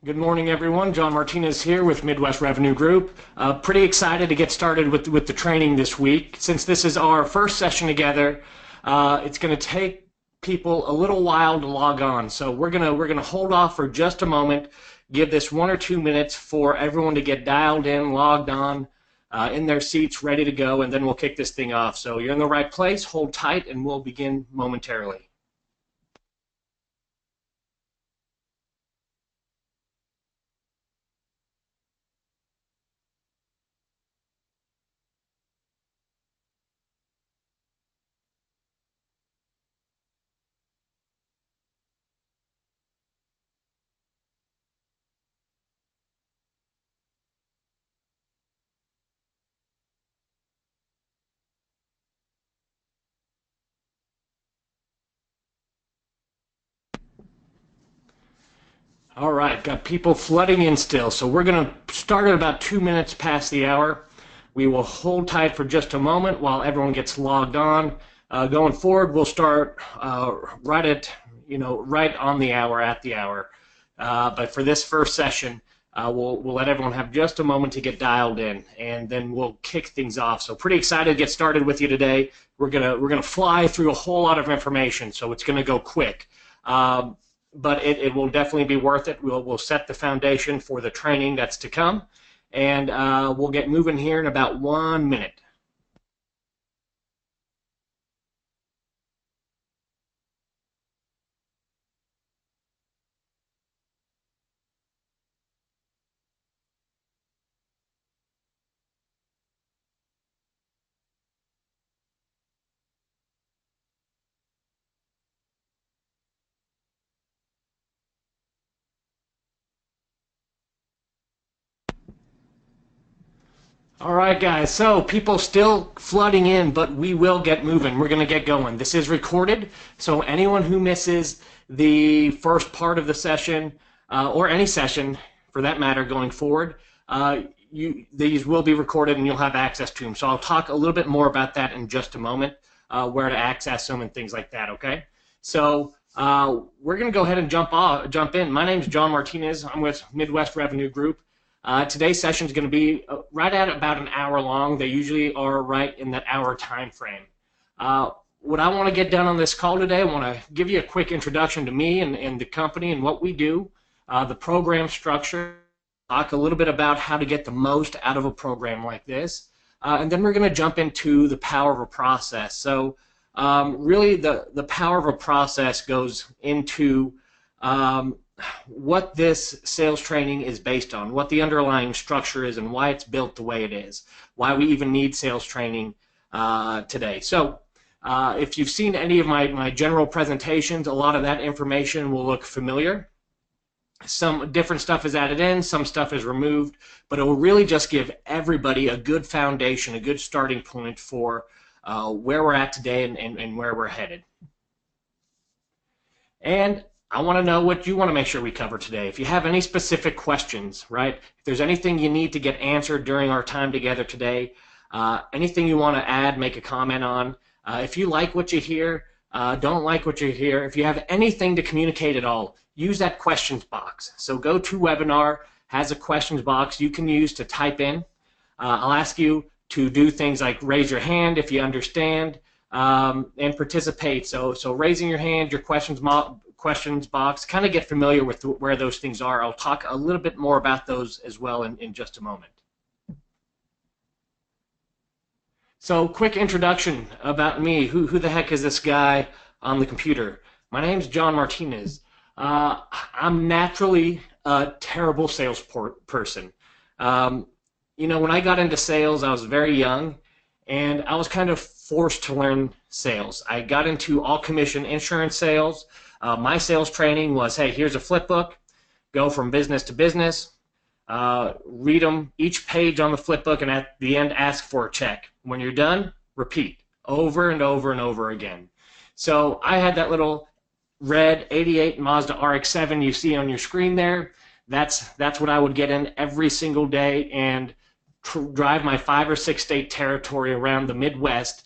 Good morning, everyone. John Martinez here with Midwest Revenue Group. Pretty excited to get started with the training this week. Since this is our first session together, it's going to take people a little while to log on. So we're gonna hold off for just a moment, give this 1 or 2 minutes for everyone to get dialed in, logged on, in their seats, ready to go, and then we'll kick this thing off. So you're in the right place. Hold tight, and we'll begin momentarily. All right, got people flooding in still, so we're going to start at about 2 minutes past the hour. We will hold tight for just a moment while everyone gets logged on. Going forward, we'll start right on the hour, at the hour. But for this first session, we'll let everyone have just a moment to get dialed in, and then we'll kick things off. So pretty excited to get started with you today. We're gonna fly through a whole lot of information, so it's gonna go quick. But it will definitely be worth it. We'll set the foundation for the training that's to come, and we'll get moving here in about 1 minute. All right, guys, so people still flooding in, but we will get moving. We're going to get going. This is recorded, so anyone who misses the first part of the session, or any session for that matter going forward, these will be recorded and you'll have access to them. So I'll talk a little bit more about that in just a moment, where to access them and things like that, okay? So we're going to go ahead and jump in. My name's John Martinez. I'm with Midwest Revenue Group. Today's session is going to be right at about an hour long. They usually are right in that hour time frame. What I want to get done on this call today, I want to give you a quick introduction to me and the company and what we do, the program structure, talk a little bit about how to get the most out of a program like this, and then we're going to jump into the power of a process. So really the power of a process goes into what this sales training is based on, what the underlying structure is, and why it's built the way it is, why we even need sales training today. So if you've seen any of my general presentations, a lot of that information will look familiar. Some different stuff is added in, some stuff is removed, but it will really just give everybody a good foundation, a good starting point for where we're at today and where we're headed. And I want to know what you want to make sure we cover today. If you have any specific questions, right? If there's anything you need to get answered during our time together today, anything you want to add, make a comment on. If you like what you hear, don't like what you hear, if you have anything to communicate at all, use that questions box. So GoToWebinar has a questions box you can use to type in. I'll ask you to do things like raise your hand if you understand, and participate. So raising your hand, your questions box, kind of get familiar with where those things are. I'll talk a little bit more about those as well in just a moment. So quick introduction about me. Who the heck is this guy on the computer? My name's John Martinez. I'm naturally a terrible sales person. You know, when I got into sales, I was very young, and I was kind of forced to learn sales. I got into all commission insurance sales. My sales training was, hey, here's a flip book, go from business to business, read them, each page on the flip book, and at the end ask for a check. When you're done, repeat over and over and over again. So I had that little red 88 Mazda RX-7 you see on your screen there. That's what I would get in every single day and drive my 5 or 6 state territory around the Midwest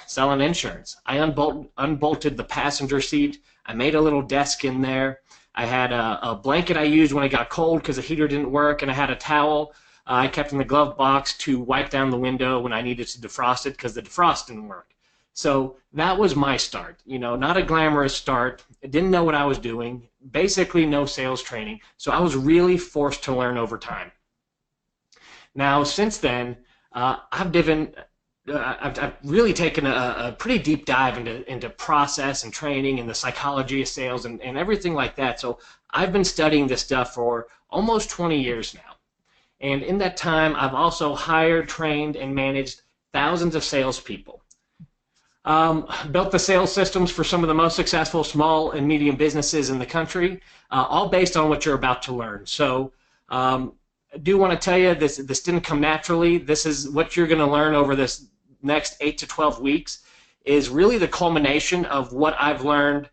selling insurance. I unbolted the passenger seat. I made a little desk in there. I had a blanket I used when it got cold because the heater didn't work, and I had a towel I kept in the glove box to wipe down the window when I needed to defrost it because the defrost didn't work. So that was my start. You know, not a glamorous start. I didn't know what I was doing. Basically, no sales training. So I was really forced to learn over time. Now, since then, I've really taken a pretty deep dive into process and training and the psychology of sales and everything like that. So I've been studying this stuff for almost 20 years now. And in that time, I've also hired, trained, and managed thousands of salespeople. Built the sales systems for some of the most successful small and medium businesses in the country, all based on what you're about to learn. So I do want to tell you this didn't come naturally. This is what you're going to learn over this next 8 to 12 weeks is really the culmination of what I've learned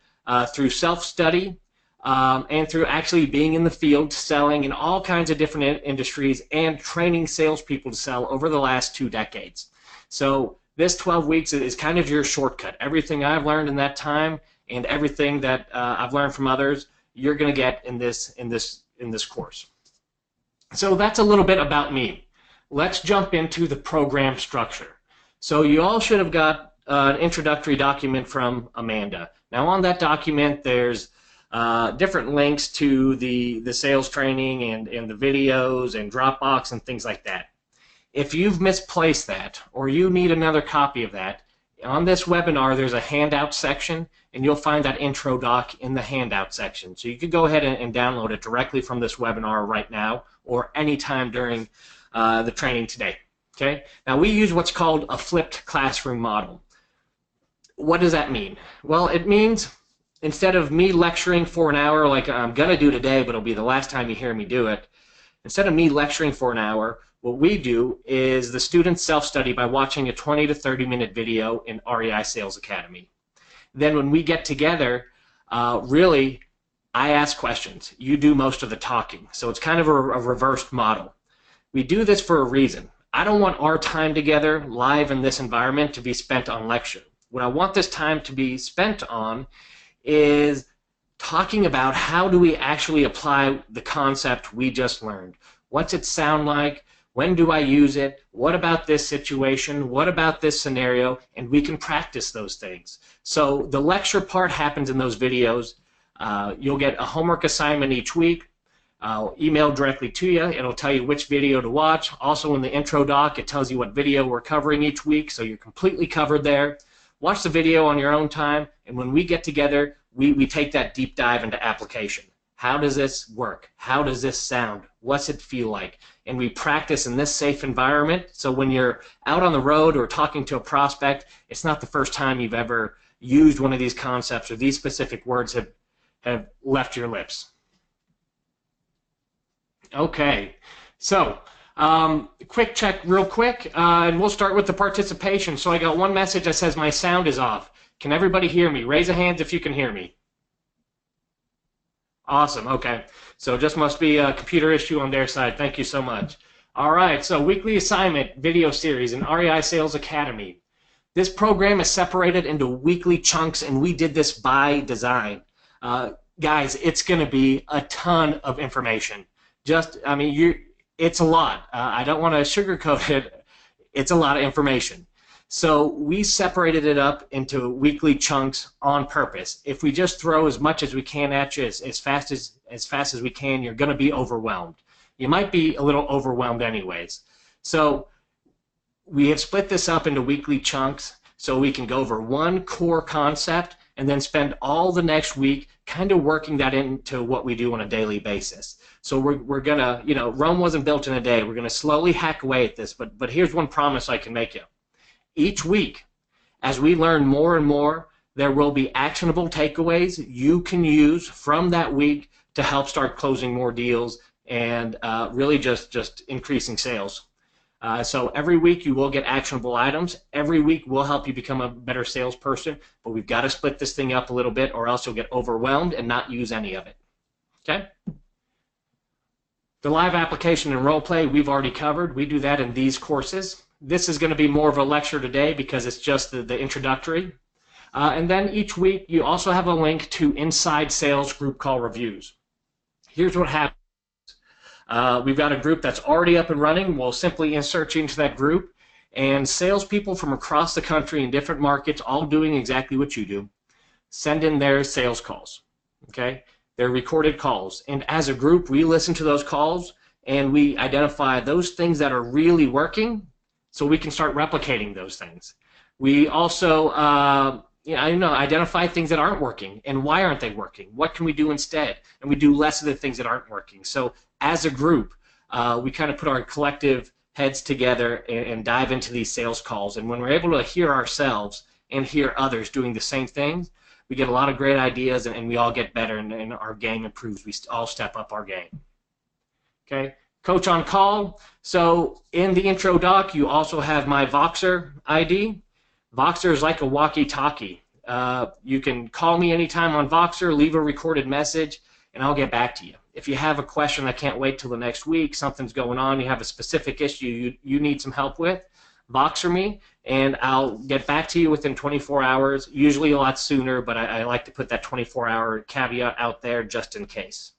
through self-study and through actually being in the field, selling in all kinds of different industries and training salespeople to sell over the last 2 decades. So this 12 weeks is kind of your shortcut. Everything I've learned in that time and everything that I've learned from others, you're going to get in this course. So that's a little bit about me. Let's jump into the program structure. So you all should have got an introductory document from Amanda. Now on that document there's different links to the sales training and the videos and Dropbox and things like that. If you've misplaced that or you need another copy of that, on this webinar there's a handout section and you'll find that intro doc in the handout section. So you could go ahead and download it directly from this webinar right now or anytime during the training today. Okay? Now we use what's called a flipped classroom model. What does that mean? Well, it means instead of me lecturing for an hour like I'm going to do today, but it'll be the last time you hear me do it, instead of me lecturing for an hour, what we do is the students self-study by watching a 20 to 30-minute video in REI Sales Academy. Then when we get together, really, I ask questions. You do most of the talking. So it's kind of a reversed model. We do this for a reason. I don't want our time together live in this environment to be spent on lecture. What I want this time to be spent on is talking about how do we actually apply the concept we just learned. What's it sound like? When do I use it? What about this situation? What about this scenario? And we can practice those things. So the lecture part happens in those videos. You'll get a homework assignment each week. I'll email directly to you. It'll tell you which video to watch. Also in the intro doc, it tells you what video we're covering each week, so you're completely covered there. Watch the video on your own time, and when we get together, we take that deep dive into application. How does this work? How does this sound? What's it feel like? And we practice in this safe environment, so when you're out on the road or talking to a prospect, it's not the first time you've ever used one of these concepts or these specific words have left your lips. Okay, so quick check real quick, and we'll start with the participation. So I got one message that says my sound is off. Can everybody hear me? Raise a hand if you can hear me. Awesome, okay. So just must be a computer issue on their side. Thank you so much. All right, so weekly assignment video series in REI Sales Academy. This program is separated into weekly chunks, and we did this by design. Guys, it's going to be a ton of information. It's a lot. I don't want to sugarcoat it. It's a lot of information. So we separated it up into weekly chunks on purpose. If we just throw as much as we can at you as fast as we can, you're going to be overwhelmed. You might be a little overwhelmed anyways. So we have split this up into weekly chunks so we can go over one core concept and then spend all the next week kind of working that into what we do on a daily basis. So we're going to, Rome wasn't built in a day. We're going to slowly hack away at this, but here's one promise I can make you. Each week, as we learn more and more, there will be actionable takeaways you can use from that week to help start closing more deals and really just increasing sales. So every week you will get actionable items. Every week will help you become a better salesperson, but we've got to split this thing up a little bit or else you'll get overwhelmed and not use any of it. Okay? The live application and role play we've already covered. We do that in these courses. This is going to be more of a lecture today because it's just the introductory. And then each week, you also have a link to Inside Sales group call reviews. Here's what happens. We've got a group that's already up and running. We'll simply insert you into that group, and salespeople from across the country in different markets, all doing exactly what you do, send in their sales calls. Okay? They're recorded calls. And as a group, we listen to those calls, and we identify those things that are really working so we can start replicating those things. We also identify things that aren't working, and why aren't they working? What can we do instead? And we do less of the things that aren't working. So as a group, we kind of put our collective heads together and dive into these sales calls. And when we're able to hear ourselves and hear others doing the same things, we get a lot of great ideas, and we all get better, and our game improves. We all step up our game. Okay, Coach on Call. So in the intro doc, you also have my Voxer ID. Voxer is like a walkie-talkie. You can call me anytime on Voxer, leave a recorded message, and I'll get back to you. If you have a question, I can't wait till the next week, something's going on, you have a specific issue you need some help with, Voxer me, and I'll get back to you within 24 hours, usually a lot sooner, but I like to put that 24-hour caveat out there just in case.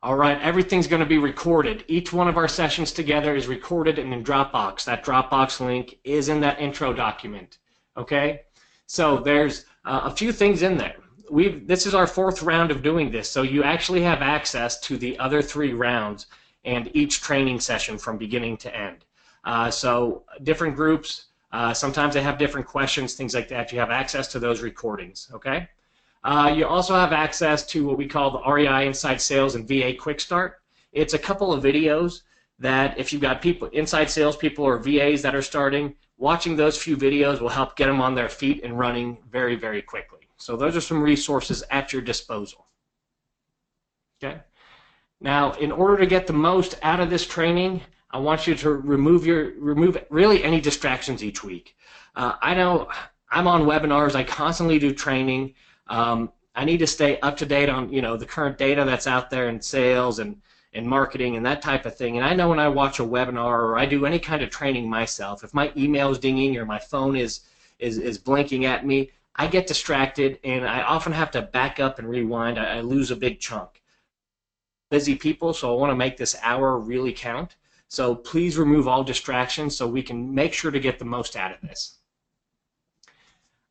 All right, everything's going to be recorded. Each one of our sessions together is recorded and in Dropbox. That Dropbox link is in that intro document. Okay, so there's a few things in there. This is our 4th round of doing this, so you actually have access to the other 3 rounds and each training session from beginning to end. So different groups, sometimes they have different questions, things like that. You have access to those recordings. Okay. You also have access to what we call the REI Inside Sales and VA Quick Start. It's a couple of videos that if you've got people, inside salespeople or VAs that are starting, watching those few videos will help get them on their feet and running very, very quickly. So those are some resources at your disposal. Okay. Now, in order to get the most out of this training, I want you to remove really any distractions each week. I know I'm on webinars. I constantly do training. I need to stay up to date on the current data that's out there in sales and marketing and that type of thing. And I know when I watch a webinar or I do any kind of training myself, if my email is dinging or my phone is blinking at me, I get distracted and I often have to back up and rewind. I lose a big chunk. Busy people, so I want to make this hour really count. So please remove all distractions so we can make sure to get the most out of this.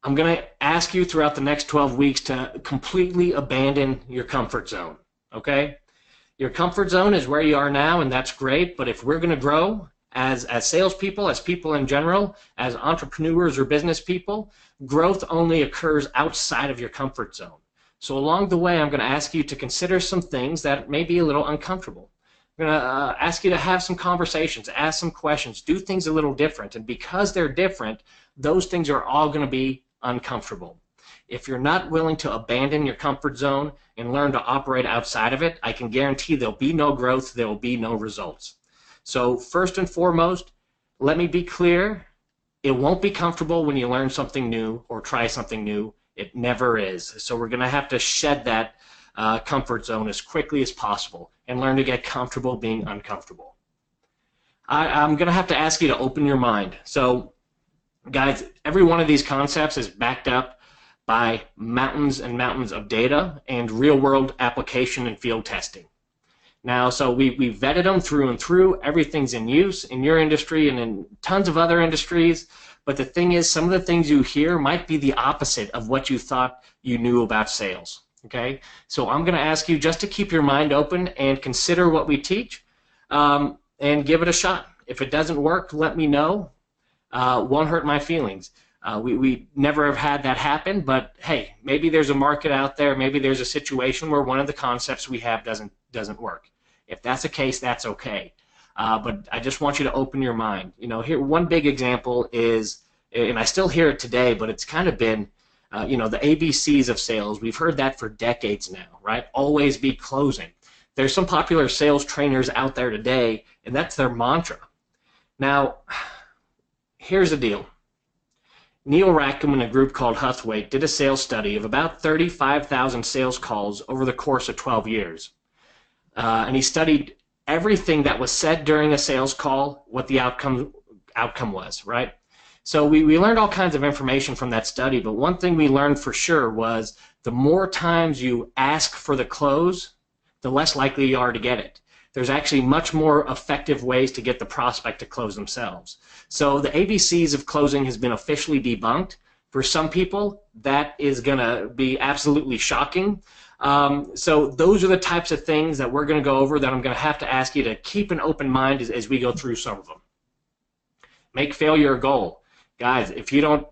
I'm going to ask you throughout the next 12 weeks to completely abandon your comfort zone, okay? Your comfort zone is where you are now, and that's great, but if we're going to grow as salespeople, as people in general, as entrepreneurs or business people, growth only occurs outside of your comfort zone. So along the way, I'm going to ask you to consider some things that may be a little uncomfortable. I'm going to ask you to have some conversations, ask some questions, do things a little different, and because they're different, those things are all going to be uncomfortable. If you're not willing to abandon your comfort zone and learn to operate outside of it, I can guarantee there'll be no growth, there will be no results. So first and foremost, let me be clear, it won't be comfortable when you learn something new or try something new. It never is. So we're going to have to shed that comfort zone as quickly as possible and learn to get comfortable being uncomfortable. I'm going to have to ask you to open your mind. So guys, every one of these concepts is backed up by mountains and mountains of data and real-world application and field testing. Now, so we vetted them through and through. Everything's in use in your industry and in tons of other industries. But the thing is, some of the things you hear might be the opposite of what you thought you knew about sales. Okay? So I'm going to ask you just to keep your mind open and consider what we teach and give it a shot. If it doesn't work, let me know. Won't hurt my feelings. We never have had that happen, but hey, maybe there's a market out there, maybe there's a situation where one of the concepts we have doesn't work. If that's the case, that's okay. But I just want you to open your mind. Here one big example is, and I still hear it today, but it's kind of been, the ABCs of sales. We've heard that for decades now, right? Always be closing. There's some popular sales trainers out there today, and that's their mantra. Now, here's the deal. Neil Rackham and a group called Huthwaite did a sales study of about 35,000 sales calls over the course of 12 years. And he studied everything that was said during a sales call, what the outcome was, right? So we learned all kinds of information from that study, but one thing we learned for sure was the more times you ask for the close, the less likely you are to get it. There's actually much more effective ways to get the prospect to close themselves. So the ABCs of closing has been officially debunked. For some people, that is going to be absolutely shocking. So those are the types of things that we're going to go over that I'm going to have to ask you to keep an open mind as we go through some of them. Make failure a goal. Guys, if you don't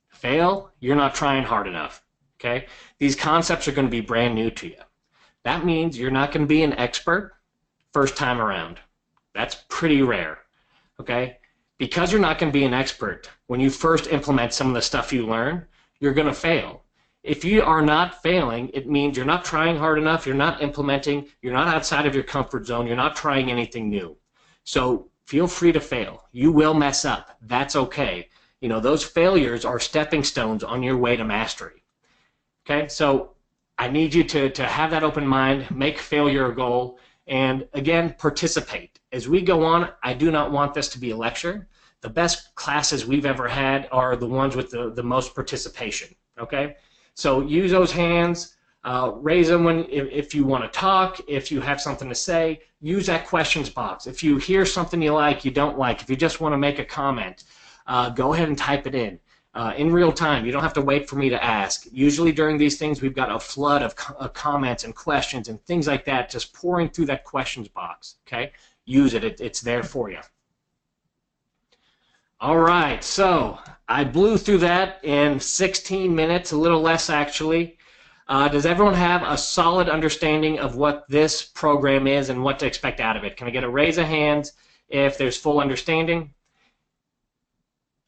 fail, you're not trying hard enough. Okay? These concepts are going to be brand new to you. That means you're not going to be an expert first time around. That's pretty rare. Okay? Because you're not going to be an expert when you first implement some of the stuff you learn, you're going to fail. If you are not failing, it means you're not trying hard enough, you're not implementing, you're not outside of your comfort zone, you're not trying anything new. So feel free to fail. You will mess up. That's okay. You know, those failures are stepping stones on your way to mastery. Okay, so I need you to have that open mind, make failure a goal, and again, participate. As we go on, I do not want this to be a lecture. The best classes we've ever had are the ones with the most participation, okay? So use those hands, raise them if you want to talk, if you have something to say, use that questions box. If you hear something you like, you don't like, if you just want to make a comment, go ahead and type it in real time. You don't have to wait for me to ask. Usually during these things, we've got a flood of comments and questions and things like that just pouring through that questions box, okay? Use it. It's there for you. All right, so I blew through that in 16 minutes, a little less actually. Does everyone have a solid understanding of what this program is and what to expect out of it? Can I get a raise of hands if there's full understanding?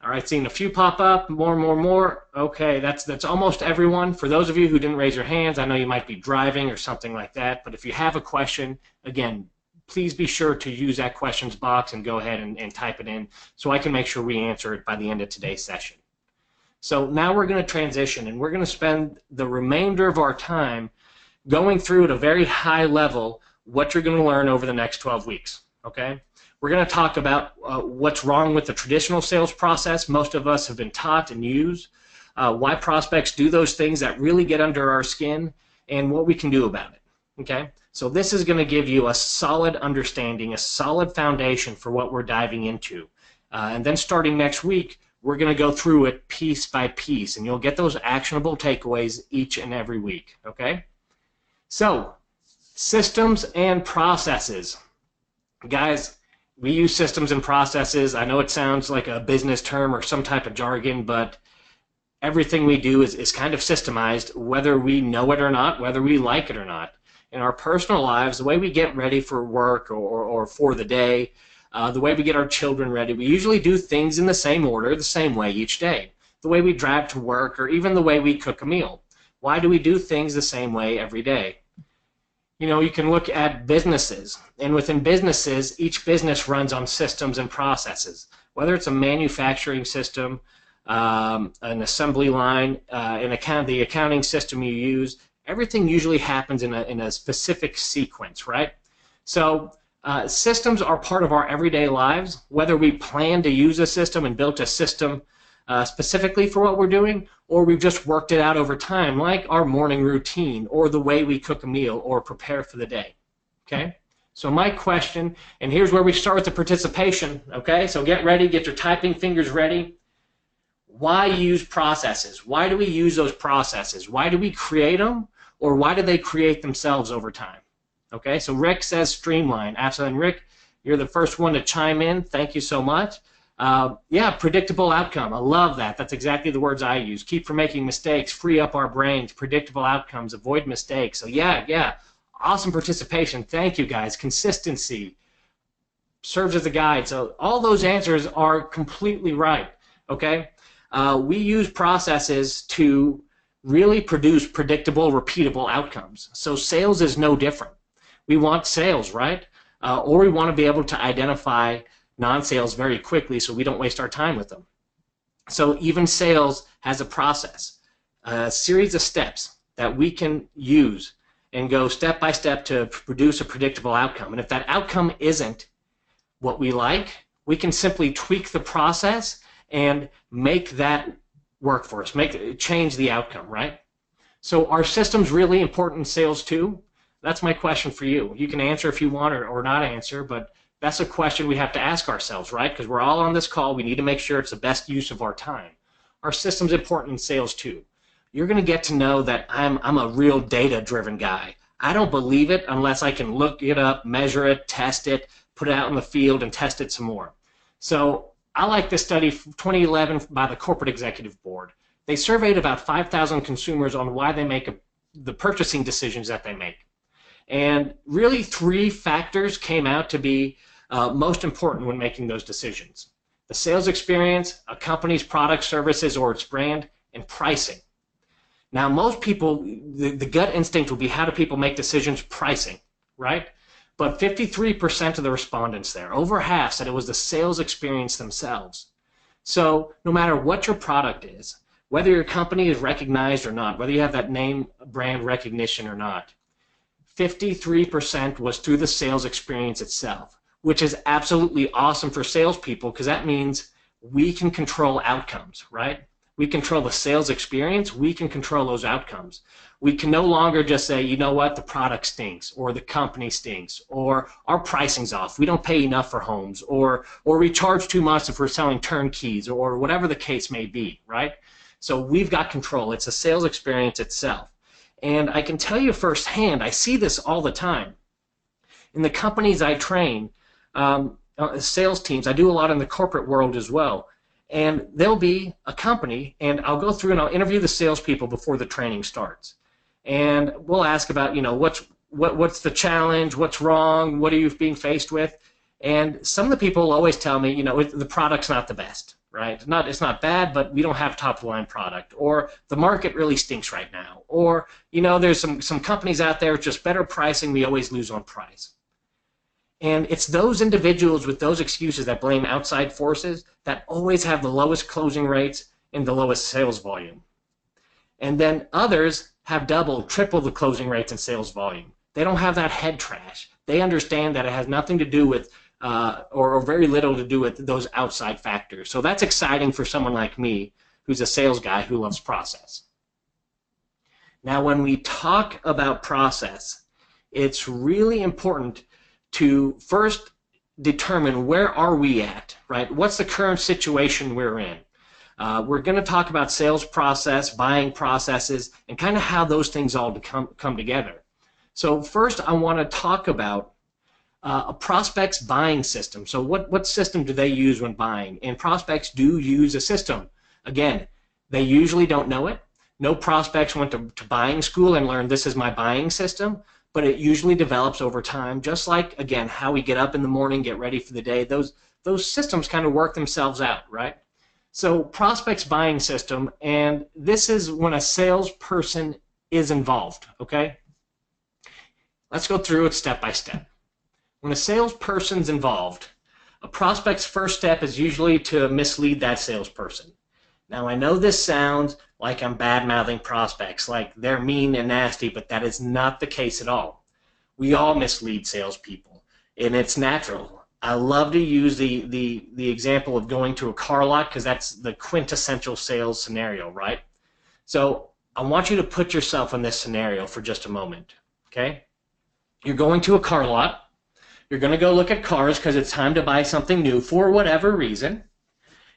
All right, seeing a few pop up, more. Okay, that's almost everyone. For those of you who didn't raise your hands, I know you might be driving or something like that, but if you have a question, again, please be sure to use that questions box and go ahead and type it in so I can make sure we answer it by the end of today's session. So now we're going to transition, and we're going to spend the remainder of our time going through at a very high level what you're going to learn over the next 12 weeks, okay? We're going to talk about what's wrong with the traditional sales process most of us have been taught and use, why prospects do those things that really get under our skin, and what we can do about it, okay? So this is going to give you a solid understanding, a solid foundation for what we're diving into. And then starting next week, we're going to go through it piece by piece, and you'll get those actionable takeaways each and every week, okay? So, systems and processes. Guys, we use systems and processes. I know it sounds like a business term or some type of jargon, but everything we do is kind of systemized, whether we know it or not, whether we like it or not. In our personal lives, the way we get ready for work or for the day, the way we get our children ready, we usually do things in the same order, the same way each day. The way we drive to work, or even the way we cook a meal. Why do we do things the same way every day? You know, you can look at businesses, and within businesses, each business runs on systems and processes. Whether it's a manufacturing system, an assembly line, the accounting system you use, everything usually happens in a specific sequence, right? So systems are part of our everyday lives, whether we plan to use a system and built a system specifically for what we're doing, or we've just worked it out over time, like our morning routine, or the way we cook a meal or prepare for the day, okay? So my question, and here's where we start with the participation, okay? So get ready, get your typing fingers ready. Why use processes? Why do we use those processes? Why do we create them? Or why do they create themselves over time? Okay, so Rick says streamline. Absolutely. And Rick, you're the first one to chime in. Thank you so much. Yeah, predictable outcome. I love that. That's exactly the words I use. Keep from making mistakes, free up our brains, predictable outcomes, avoid mistakes. So yeah, awesome participation. Thank you, guys. Consistency serves as a guide. So all those answers are completely right, okay? We use processes to really produce predictable, repeatable outcomes. So sales is no different. We want sales, right? Or we want to be able to identify non-sales very quickly so we don't waste our time with them. So even sales has a process, a series of steps that we can use and go step by step to produce a predictable outcome. And if that outcome isn't what we like, we can simply tweak the process and make that work for us, change the outcome, right? So are systems really important in sales too? That's my question for you. You can answer if you want or not answer, but that's a question we have to ask ourselves, right? Because we're all on this call. We need to make sure it's the best use of our time. Are systems important in sales too? You're going to get to know that I'm a real data-driven guy. I don't believe it unless I can look it up, measure it, test it, put it out in the field, and test it some more. So I like this study from 2011 by the Corporate Executive Board. They surveyed about 5,000 consumers on why they make the purchasing decisions that they make. And really 3 factors came out to be most important when making those decisions. The sales experience, a company's product, services, or its brand, and pricing. Now, most people, the gut instinct would be how do people make decisions? Pricing, right? But 53% of the respondents there, over half, said it was the sales experience themselves. So no matter what your product is, whether your company is recognized or not, whether you have that name brand recognition or not, 53% was through the sales experience itself, which is absolutely awesome for salespeople because that means we can control outcomes, right? We control the sales experience. We can control those outcomes. We can no longer just say, you know what, the product stinks, or the company stinks, or our pricing's off. We don't pay enough for homes, or we charge too much if we're selling turnkeys, or whatever the case may be, right? So we've got control. It's a sales experience itself. And I can tell you firsthand, I see this all the time. In the companies I train, sales teams, I do a lot in the corporate world as well. And there'll be a company, and I'll go through and I'll interview the salespeople before the training starts. And we'll ask about, you know, what's the challenge, what's wrong, what are you being faced with? And some of the people will always tell me, you know, the product's not the best, right? It's not bad, but we don't have top-line product. Or the market really stinks right now. Or, you know, there's some companies out there with just better pricing, we always lose on price. And it's those individuals with those excuses that blame outside forces that always have the lowest closing rates and the lowest sales volume. And then others have double, triple the closing rates and sales volume. They don't have that head trash. They understand that it has nothing to do with, or very little to do with those outside factors. So that's exciting for someone like me, who's a sales guy who loves process. Now, when we talk about process, it's really important to first determine where are we at, right? What's the current situation we're in? We're going to talk about sales process, buying processes, and kind of how those things all come together. So first I want to talk about a prospect's buying system. So what system do they use when buying? And prospects do use a system. Again, they usually don't know it. No prospects went to buying school and learned this is my buying system. But it usually develops over time, just like, again, how we get up in the morning, get ready for the day. Those systems kind of work themselves out, right? So prospect's buying system, and this is when a salesperson is involved, okay? Let's go through it step by step. When a salesperson's involved, a prospect's first step is usually to mislead that salesperson. Now, I know this sounds like I'm bad-mouthing prospects, like they're mean and nasty, but that is not the case at all. We all mislead salespeople, and it's natural. I love to use the example of going to a car lot because that's the quintessential sales scenario, right? So I want you to put yourself in this scenario for just a moment, okay? You're going to a car lot. You're going to go look at cars because it's time to buy something new for whatever reason,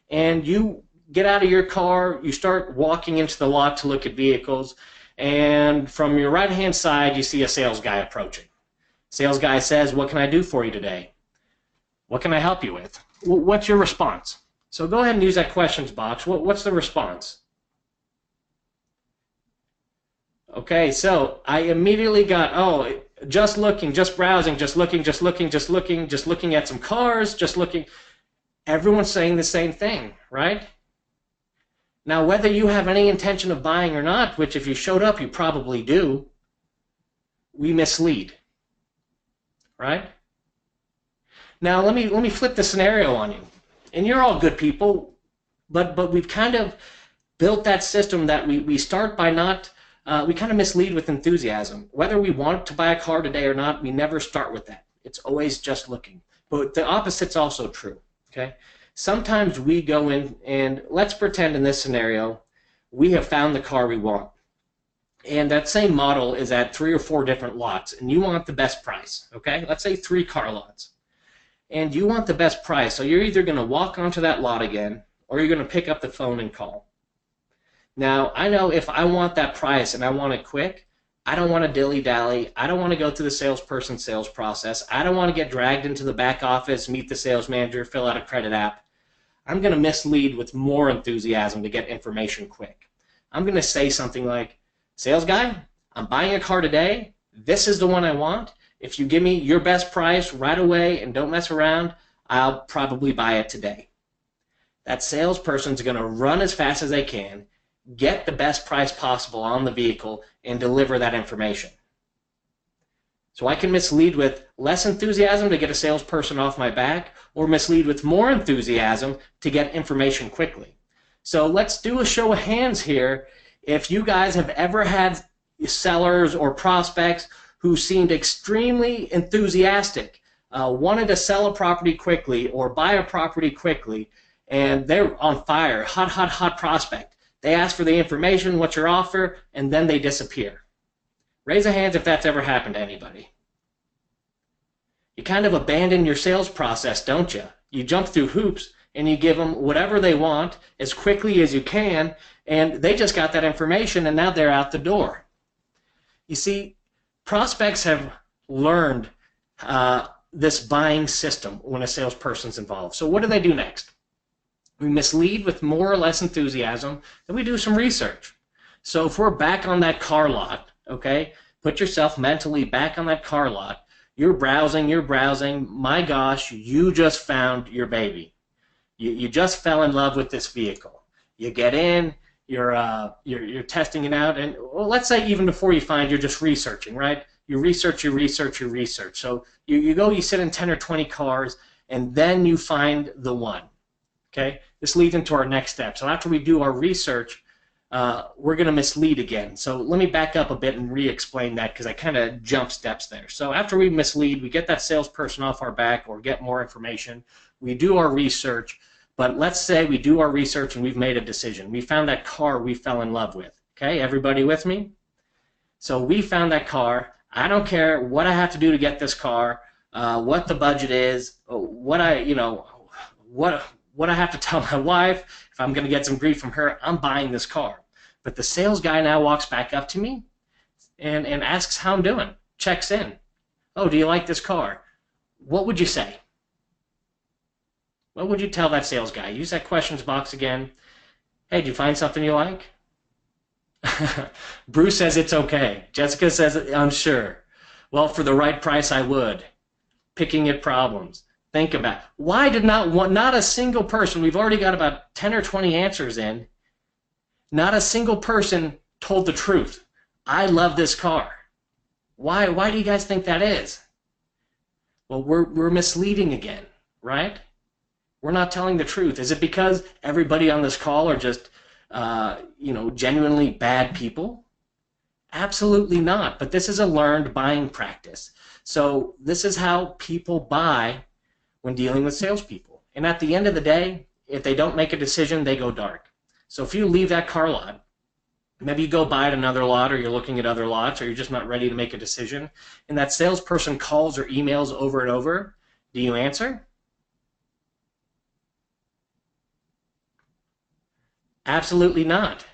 and you get out of your car, you start walking into the lot to look at vehicles, and from your right-hand side, you see a sales guy approaching. Sales guy says, what can I do for you today? What can I help you with? What's your response? So go ahead and use that questions box. What's the response? Okay, so I immediately got, oh, just looking, just browsing, just looking at some cars, just looking. Everyone's saying the same thing, right? Now, whether you have any intention of buying or not, which if you showed up, you probably do, we mislead, right? Now, let me flip the scenario on you. And you're all good people, but we've kind of built that system that we start by not, we kind of mislead with enthusiasm. Whether we want to buy a car today or not, we never start with that. It's always just looking. But the opposite's also true, okay? Sometimes we go in and let's pretend in this scenario we have found the car we want. And that same model is at 3 or 4 different lots, and you want the best price, okay? Let's say 3 car lots. And you want the best price, so you're either going to walk onto that lot again, or you're going to pick up the phone and call. Now, I know if I want that price and I want it quick, I don't want to dilly-dally. I don't want to go through the salesperson's sales process. I don't want to get dragged into the back office, meet the sales manager, fill out a credit app. I'm going to mislead with more enthusiasm to get information quick. I'm going to say something like, sales guy, I'm buying a car today. This is the one I want. If you give me your best price right away and don't mess around, I'll probably buy it today. That salesperson's going to run as fast as they can, get the best price possible on the vehicle, and deliver that information. So I can mislead with less enthusiasm to get a salesperson off my back, or mislead with more enthusiasm to get information quickly. So let's do a show of hands here. If you guys have ever had sellers or prospects who seemed extremely enthusiastic, wanted to sell a property quickly or buy a property quickly, and they're on fire, hot prospect. They ask for the information, what's your offer, and then they disappear. Raise a hand if that's ever happened to anybody. You kind of abandon your sales process, don't you? You jump through hoops and you give them whatever they want as quickly as you can, and they just got that information and now they're out the door. You see, prospects have learned this buying system when a salesperson's involved. So what do they do next? We mislead with more or less enthusiasm, then we do some research. So if we're back on that car lot, okay, put yourself mentally back on that car lot. You're browsing. My gosh, you just found your baby. You just fell in love with this vehicle. You get in, you're testing it out, and well, let's say even before you find, you're just researching, right? You research. So you go, you sit in 10 or 20 cars, and then you find the one. Okay, this leads into our next step. So after we do our research, we're going to mislead again. So let me back up a bit and re-explain that because I kind of jump steps there. So after we mislead, we get that salesperson off our back or get more information. We do our research, but let's say we do our research and we've made a decision. We found that car we fell in love with. Okay, everybody with me? So we found that car. I don't care what I have to do to get this car, what the budget is, what I have to tell my wife. If I'm going to get some grief from her, I'm buying this car. But the sales guy now walks back up to me and asks how I'm doing, checks in. Oh, do you like this car? What would you say? What would you tell that sales guy? Use that questions box again. Hey, did you find something you like? Bruce says it's okay. Jessica says I'm sure. Well, for the right price, I would. Picking at problems. Think about why did not a single person, we've already got about 10 or 20 answers in, not a single person told the truth. I love this car. Why do you guys think that is? Well, we're misleading again, right? We're not telling the truth. Is it because everybody on this call are just genuinely bad people? Absolutely not. But this is a learned buying practice. So this is how people buy when dealing with salespeople. And at the end of the day, if they don't make a decision, they go dark. So if you leave that car lot, maybe you go buy at another lot, or you're looking at other lots, or you're just not ready to make a decision, and that salesperson calls or emails over and over, do you answer? Absolutely not.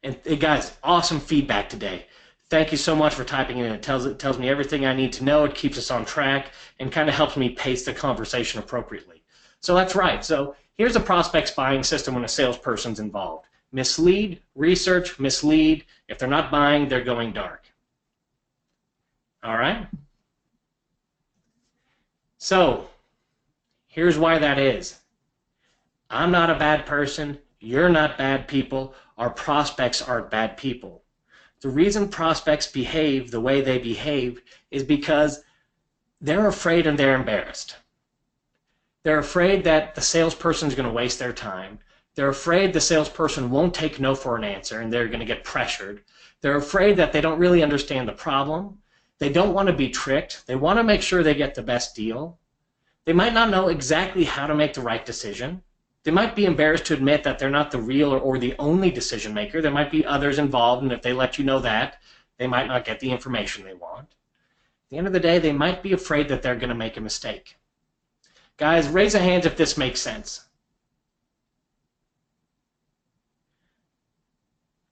And guys, awesome feedback today. Thank you so much for typing in. It tells me everything I need to know. It keeps us on track and kind of helps me pace the conversation appropriately. So that's right. So here's a prospect's buying system when a salesperson's involved. Mislead, research, mislead. If they're not buying, they're going dark. All right? So here's why that is. I'm not a bad person. You're not bad people. Our prospects aren't bad people. The reason prospects behave the way they behave is because they're afraid and they're embarrassed. They're afraid that the salesperson is going to waste their time. They're afraid the salesperson won't take no for an answer and they're going to get pressured. They're afraid that they don't really understand the problem. They don't want to be tricked. They want to make sure they get the best deal. They might not know exactly how to make the right decision. They might be embarrassed to admit that they're not the real or the only decision maker. There might be others involved, and if they let you know that, they might not get the information they want. At the end of the day, they might be afraid that they're going to make a mistake. Guys, raise a hand if this makes sense.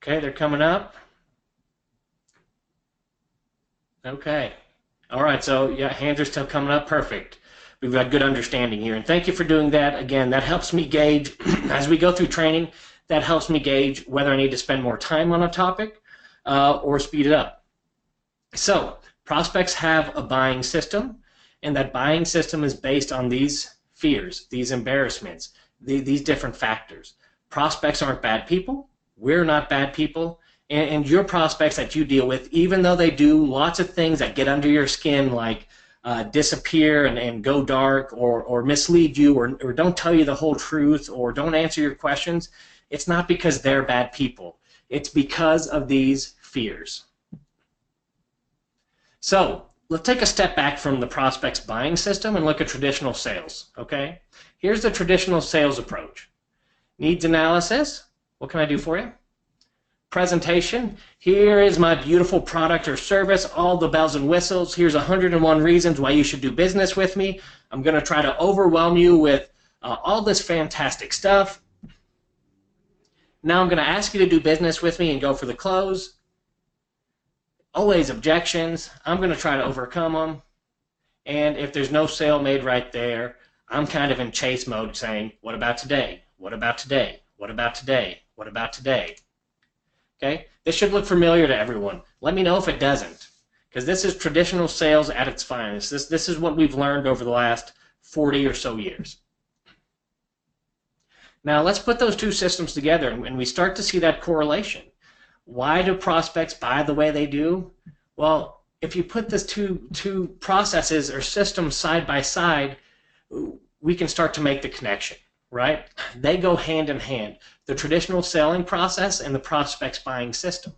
Okay, they're coming up. Okay. All right, so yeah, hands are still coming up. Perfect. We've got good understanding here. And thank you for doing that. Again, that helps me gauge, as we go through training, that helps me gauge whether I need to spend more time on a topic or speed it up. So, prospects have a buying system, and that buying system is based on these fears, these embarrassments, these different factors. Prospects aren't bad people. We're not bad people. And your prospects that you deal with, even though they do lots of things that get under your skin, like disappear and go dark or mislead you or don't tell you the whole truth or don't answer your questions, it's not because they're bad people. It's because of these fears. So let's take a step back from the prospect's buying system and look at traditional sales, okay? Here's the traditional sales approach. Needs analysis. What can I do for you? Presentation. Here is my beautiful product or service, all the bells and whistles. Here's 101 reasons why you should do business with me. I'm going to try to overwhelm you with all this fantastic stuff. Now I'm going to ask you to do business with me and go for the close. Always objections. I'm going to try to overcome them. And if there's no sale made right there, I'm kind of in chase mode saying, what about today? What about today? What about today? What about today? Okay, this should look familiar to everyone. Let me know if it doesn't, because this is traditional sales at its finest. This is what we've learned over the last 40 or so years. Now let's put those two systems together and we start to see that correlation. Why do prospects buy the way they do? Well, if you put these two processes or systems side by side, we can start to make the connection, right? They go hand in hand. The traditional selling process and the prospect's buying system.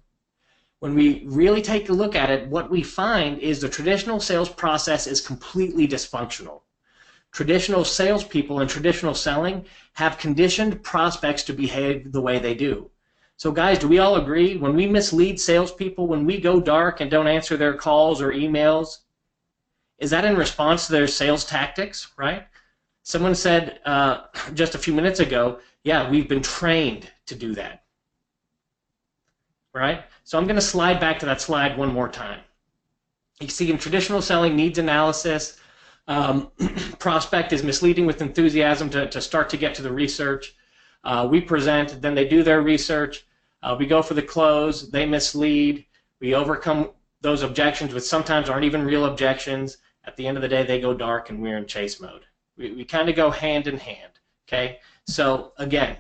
When we really take a look at it, what we find is the traditional sales process is completely dysfunctional. Traditional salespeople and traditional selling have conditioned prospects to behave the way they do. So guys, do we all agree when we mislead salespeople, when we go dark and don't answer their calls or emails, is that in response to their sales tactics, right? Someone said just a few minutes ago, yeah, we've been trained to do that, right? So I'm going to slide back to that slide one more time. You see in traditional selling, needs analysis, prospect is misleading with enthusiasm to start to get to the research. We present, then they do their research. We go for the close, they mislead. We overcome those objections, which sometimes aren't even real objections. At the end of the day, they go dark and we're in chase mode. We kind of go hand in hand, okay? So again,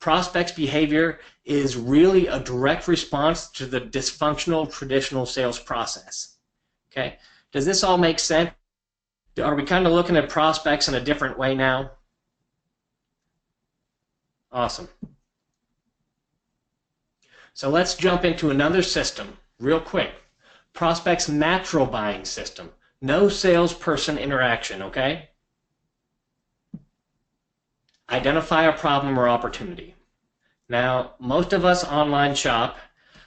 prospects' behavior is really a direct response to the dysfunctional traditional sales process, okay? Does this all make sense? Are we kind of looking at prospects in a different way now? Awesome. So let's jump into another system real quick. Prospects' natural buying system. No salesperson interaction, okay? Identify a problem or opportunity. Now, most of us online shop.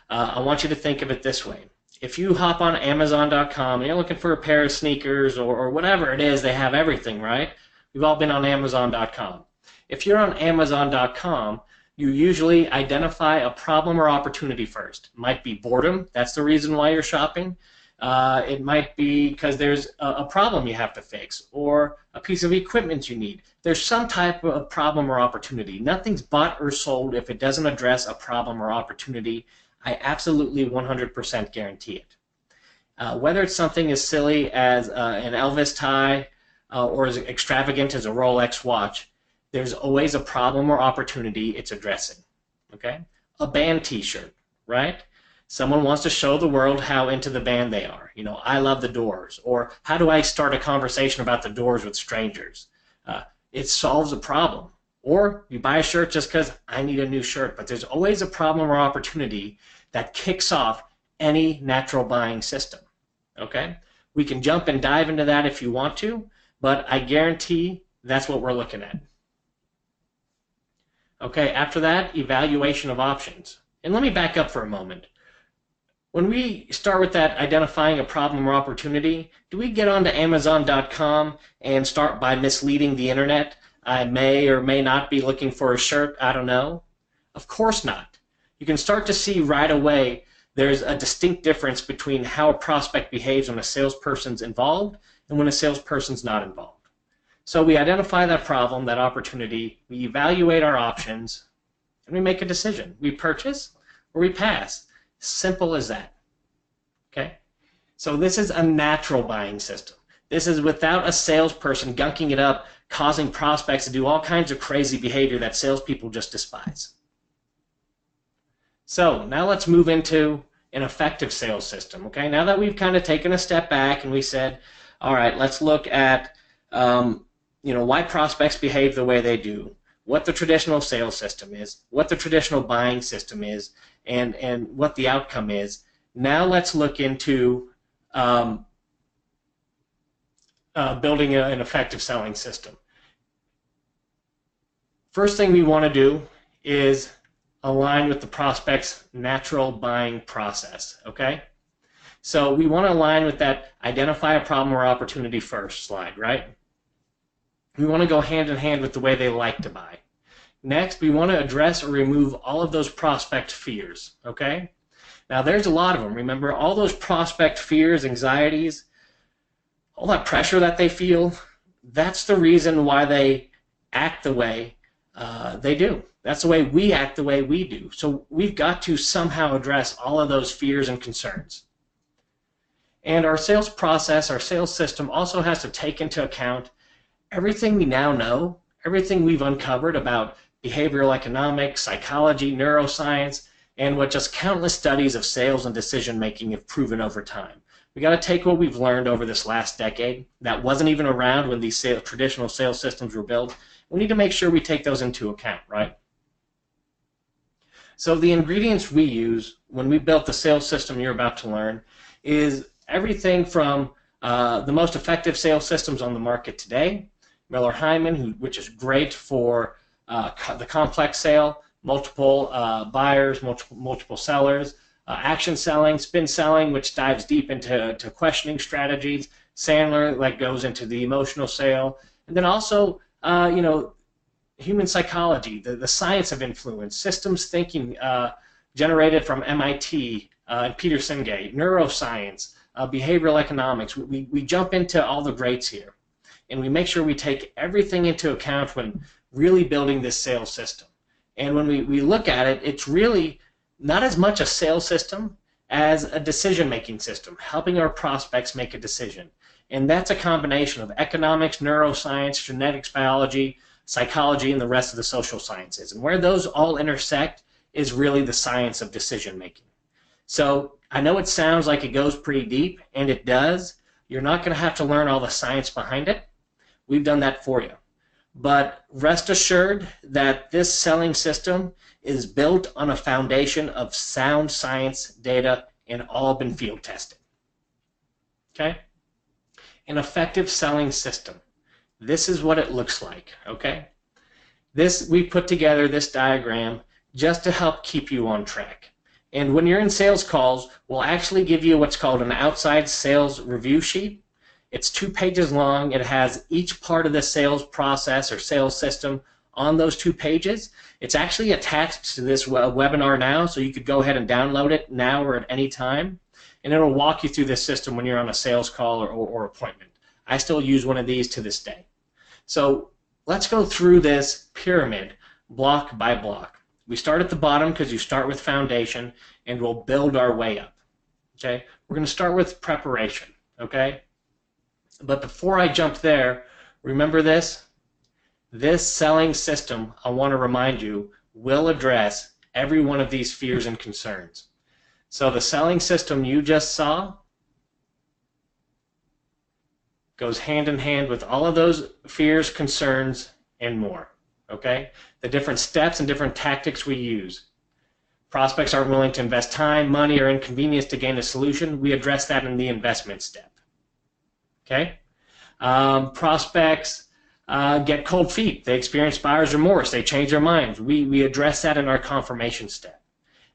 I want you to think of it this way. If you hop on Amazon.com and you're looking for a pair of sneakers or whatever it is, they have everything, right? We've all been on Amazon.com. If you're on Amazon.com, you usually identify a problem or opportunity first. It might be boredom. That's the reason why you're shopping. It might be because there's a problem you have to fix or a piece of equipment you need. There's some type of problem or opportunity. Nothing's bought or sold if it doesn't address a problem or opportunity. I absolutely 100% guarantee it. Whether it's something as silly as an Elvis tie or as extravagant as a Rolex watch, there's always a problem or opportunity it's addressing. Okay? A band t-shirt, right? Someone wants to show the world how into the band they are. You know, I love the Doors. Or how do I start a conversation about the Doors with strangers? It solves a problem. Or you buy a shirt just because I need a new shirt. But there's always a problem or opportunity that kicks off any natural buying system. Okay? We can jump and dive into that if you want to, but I guarantee that's what we're looking at. Okay, after that, evaluation of options. And let me back up for a moment. When we start with that identifying a problem or opportunity, do we get onto Amazon.com and start by misleading the internet? I may or may not be looking for a shirt, I don't know. Of course not. You can start to see right away there's a distinct difference between how a prospect behaves when a salesperson's involved and when a salesperson's not involved. So we identify that problem, that opportunity, we evaluate our options, and we make a decision. We purchase or we pass. Simple as that. Okay? So this is a natural buying system. This is without a salesperson gunking it up, causing prospects to do all kinds of crazy behavior that salespeople just despise. So now let's move into an effective sales system. Okay? Now that we've kind of taken a step back and we said, all right, let's look at why prospects behave the way they do, what the traditional sales system is, what the traditional buying system is, and what the outcome is. Now let's look into building an effective selling system. First thing we want to do is align with the prospect's natural buying process, okay? So we want to align with that identify a problem or opportunity first slide, right? We want to go hand in hand with the way they like to buy. Next, we want to address or remove all of those prospect fears, okay? Now, there's a lot of them. Remember, all those prospect fears, anxieties, all that pressure that they feel, that's the reason why they act the way they do. That's the way we act the way we do. So we've got to somehow address all of those fears and concerns. And our sales process, our sales system also has to take into account everything we now know, everything we've uncovered about behavioral economics, psychology, neuroscience, and what just countless studies of sales and decision making have proven over time. We got to take what we've learned over this last decade that wasn't even around when these traditional sales systems were built. We need to make sure we take those into account, right? So the ingredients we use when we built the sales system you're about to learn is everything from the most effective sales systems on the market today, Miller Heiman, which is great for the complex sale, multiple buyers, multiple sellers, action selling, spin selling, which dives deep into questioning strategies, Sandler, that goes into the emotional sale, and then also, human psychology, the science of influence, systems thinking generated from MIT and Peter Senge, neuroscience, behavioral economics. We jump into all the greats here, and we make sure we take everything into account when really building this sales system. And when we look at it, it's really not as much a sales system as a decision-making system, helping our prospects make a decision. And that's a combination of economics, neuroscience, genetics, biology, psychology, and the rest of the social sciences. And where those all intersect is really the science of decision-making. So I know it sounds like it goes pretty deep, and it does. You're not going to have to learn all the science behind it. We've done that for you. But rest assured that this selling system is built on a foundation of sound science data and all been field tested. Okay? An effective selling system. This is what it looks like, okay? We put together this diagram just to help keep you on track. And when you're in sales calls, we'll actually give you what's called an outside sales review sheet. It's 2 pages long. It has each part of the sales process or sales system on those 2 pages. It's actually attached to this webinar now, so you could go ahead and download it now or at any time. And it'll walk you through this system when you're on a sales call or appointment. I still use one of these to this day. So let's go through this pyramid block by block. We start at the bottom because you start with foundation, and we'll build our way up. Okay? We're going to start with preparation. Okay? But before I jump there, remember this? This selling system, I want to remind you, will address every one of these fears and concerns. So the selling system you just saw goes hand in hand with all of those fears, concerns, and more. Okay? The different steps and different tactics we use. Prospects aren't willing to invest time, money, or inconvenience to gain a solution. We address that in the investment step. Okay? Prospects get cold feet. They experience buyer's remorse. They change their minds. We address that in our confirmation step.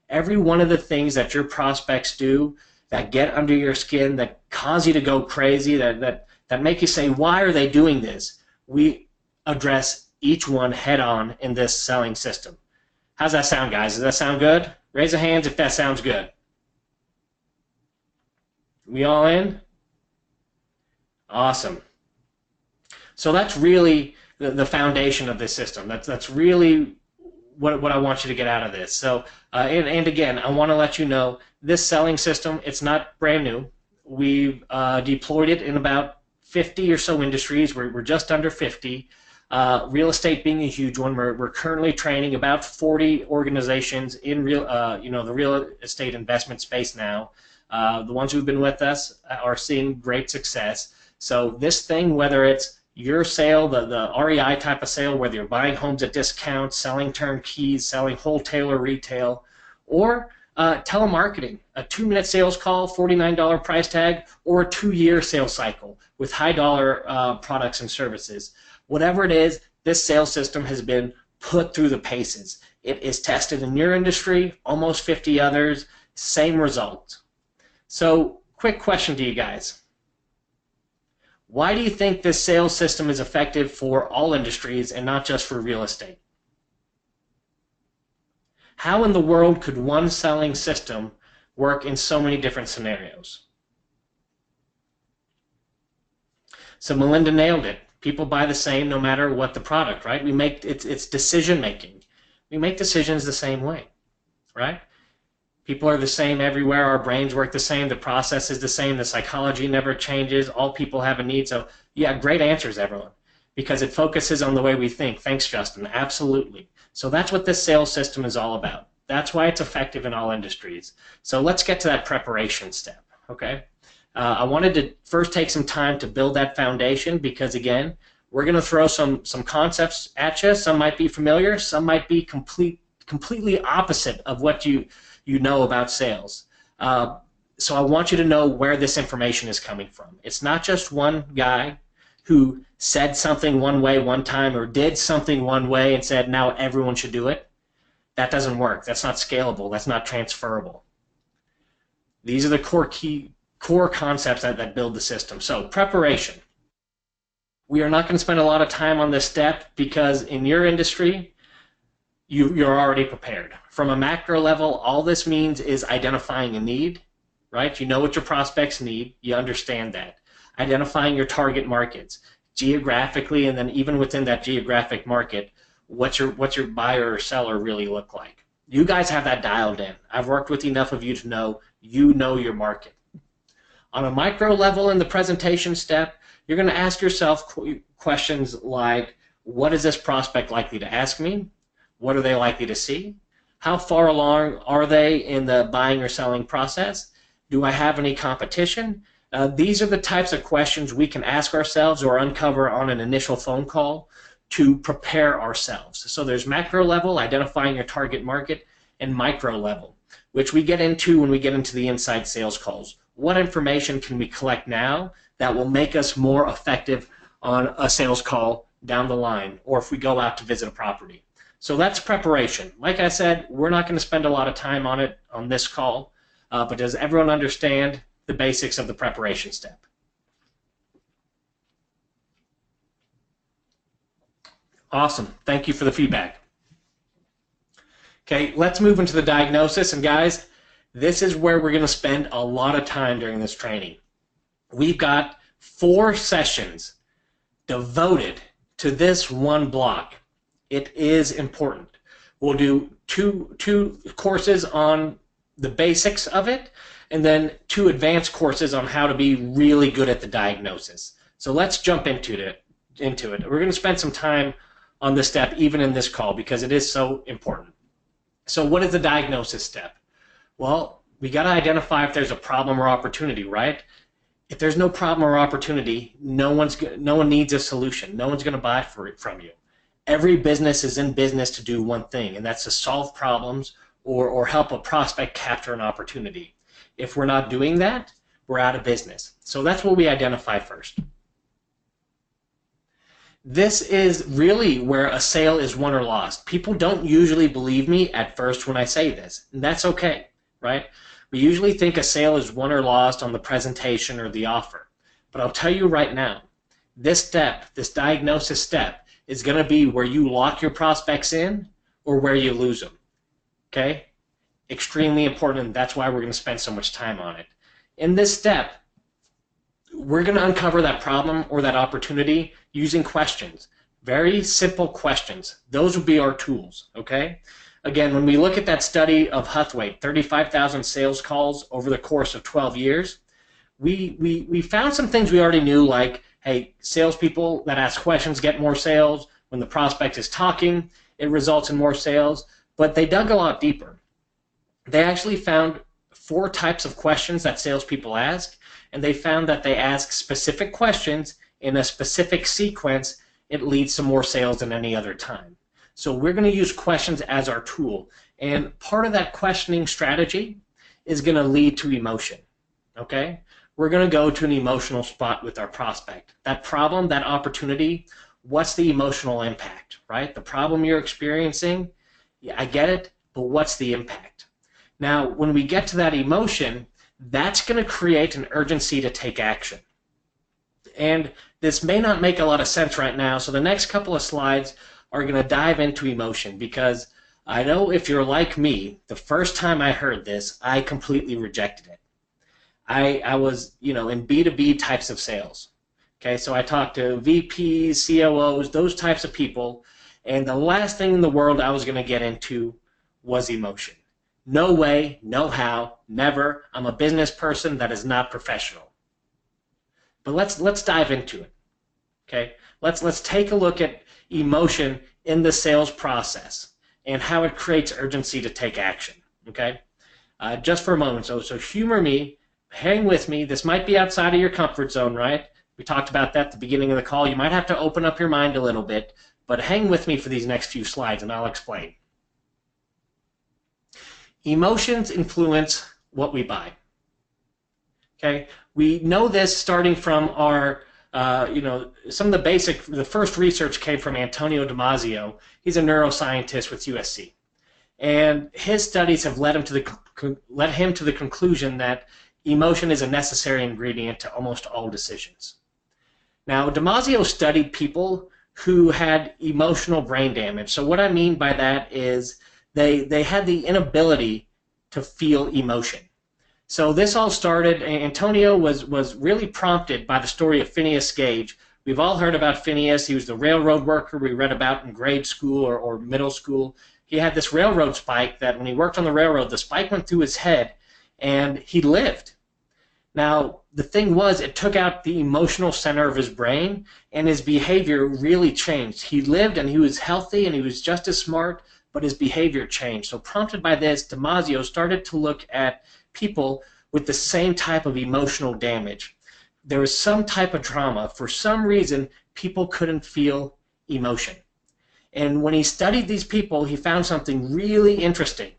Every one of the things that your prospects do that get under your skin, that cause you to go crazy, that make you say, why are they doing this? We address each one head on in this selling system. How's that sound, guys? Does that sound good? Raise your hands if that sounds good. We all in? Awesome. So that's really the foundation of this system. That's really what I want you to get out of this. So, and again, I want to let you know, this selling system, it's not brand new. We've deployed it in about 50 or so industries. We're just under 50. Real estate being a huge one. We're currently training about 40 organizations in the real estate investment space now. The ones who've been with us are seeing great success. So this thing, whether it's your sale, the REI type of sale, whether you're buying homes at discount, selling turnkeys, selling wholesale or retail, or telemarketing, a 2-minute sales call, $49 price tag, or a 2-year sales cycle with high dollar products and services. Whatever it is, this sales system has been put through the paces. It is tested in your industry, almost 50 others, same result. So, quick question to you guys. Why do you think this sales system is effective for all industries and not just for real estate? How in the world could one selling system work in so many different scenarios? So Melinda nailed it. People buy the same no matter what the product, right? It's decision making. We make decisions the same way, right? People are the same everywhere. Our brains work the same. The process is the same. The psychology never changes. All people have a need. So, yeah, great answers, everyone, because it focuses on the way we think. Thanks, Justin. Absolutely. So that's what this sales system is all about. That's why it's effective in all industries. So let's get to that preparation step, okay? I wanted to first take some time to build that foundation because, again, we're going to throw some concepts at you. Some might be familiar. Some might be completely opposite of what you know about sales. So I want you to know where this information is coming from. It's not just one guy who said something one way one time or did something one way and said now everyone should do it. That doesn't work. That's not scalable. That's not transferable. These are the core concepts that build the system. So preparation. We are not going to spend a lot of time on this step because in your industry, you're already prepared. From a macro level, all this means is identifying a need, right? You know what your prospects need. You understand that. Identifying your target markets geographically, and then even within that geographic market, what's your buyer or seller really look like. You guys have that dialed in. I've worked with enough of you to know you know your market. On a micro level in the presentation step, you're going to ask yourself questions like, what is this prospect likely to ask me? What are they likely to see? How far along are they in the buying or selling process? Do I have any competition? These are the types of questions we can ask ourselves or uncover on an initial phone call to prepare ourselves. So there's macro level, identifying your target market, and micro level, which we get into when we get into the inside sales calls. What information can we collect now that will make us more effective on a sales call down the line, or if we go out to visit a property? So that's preparation. Like I said, we're not going to spend a lot of time on it on this call, but does everyone understand the basics of the preparation step? Awesome. Thank you for the feedback. Okay, let's move into the diagnosis. And guys, this is where we're going to spend a lot of time during this training. We've got 4 sessions devoted to this one block. It is important. We'll do two courses on the basics of it, and then 2 advanced courses on how to be really good at the diagnosis. So let's jump into it. We're going to spend some time on this step even in this call because it is so important. So what is the diagnosis step? Well, we got to identify if there's a problem or opportunity, right? If there's no problem or opportunity, no one needs a solution. No one's going to buy from you. Every business is in business to do one thing, and that's to solve problems or help a prospect capture an opportunity. If we're not doing that, we're out of business. So that's what we identify first. This is really where a sale is won or lost. People don't usually believe me at first when I say this, and that's okay, right? We usually think a sale is won or lost on the presentation or the offer. But I'll tell you right now, this step, this diagnosis step, is going to be where you lock your prospects in or where you lose them, okay? Extremely important, and that's why we're going to spend so much time on it. In this step, we're going to uncover that problem or that opportunity using questions. Very simple questions. Those will be our tools, okay? Again, when we look at that study of Huthwaite, 35,000 sales calls over the course of 12 years, we found some things we already knew, like, hey, salespeople that ask questions get more sales. When the prospect is talking, it results in more sales. But they dug a lot deeper. They actually found 4 types of questions that salespeople ask, and they found that they ask specific questions in a specific sequence. It leads to more sales than any other time. So we're going to use questions as our tool, and part of that questioning strategy is going to lead to emotion, okay? We're going to go to an emotional spot with our prospect. That problem, that opportunity, what's the emotional impact, right? The problem you're experiencing, yeah, I get it, but what's the impact? Now, when we get to that emotion, that's going to create an urgency to take action. And this may not make a lot of sense right now, so the next couple of slides are going to dive into emotion, because I know if you're like me, the first time I heard this, I completely rejected it. I was, in B2B types of sales. Okay, so I talked to VPs, COOs, those types of people, and the last thing in the world I was going to get into was emotion. No way, no how, never. I'm a business person that is not professional. But let's dive into it. Okay, let's take a look at emotion in the sales process and how it creates urgency to take action. Okay, just for a moment. So humor me, hang with me. This might be outside of your comfort zone, right? We talked about that at the beginning of the call. You might have to open up your mind a little bit, but hang with me for these next few slides and I'll explain. Emotions influence what we buy. Okay, we know this starting from our, some of the first research came from Antonio Damasio. He's a neuroscientist with USC, and his studies have led him to the conclusion that emotion is a necessary ingredient to almost all decisions. Now, Damasio studied people who had emotional brain damage. So what I mean by that is they had the inability to feel emotion. So this all started, Antonio was really prompted by the story of Phineas Gage. We've all heard about Phineas. He was the railroad worker we read about in grade school or middle school. He had this railroad spike that when he worked on the railroad, the spike went through his head and he lived. Now, the thing was, it took out the emotional center of his brain and his behavior really changed. He lived and he was healthy and he was just as smart, but his behavior changed. So prompted by this, Damasio started to look at people with the same type of emotional damage. There was some type of trauma. For some reason, people couldn't feel emotion. And when he studied these people, he found something really interesting.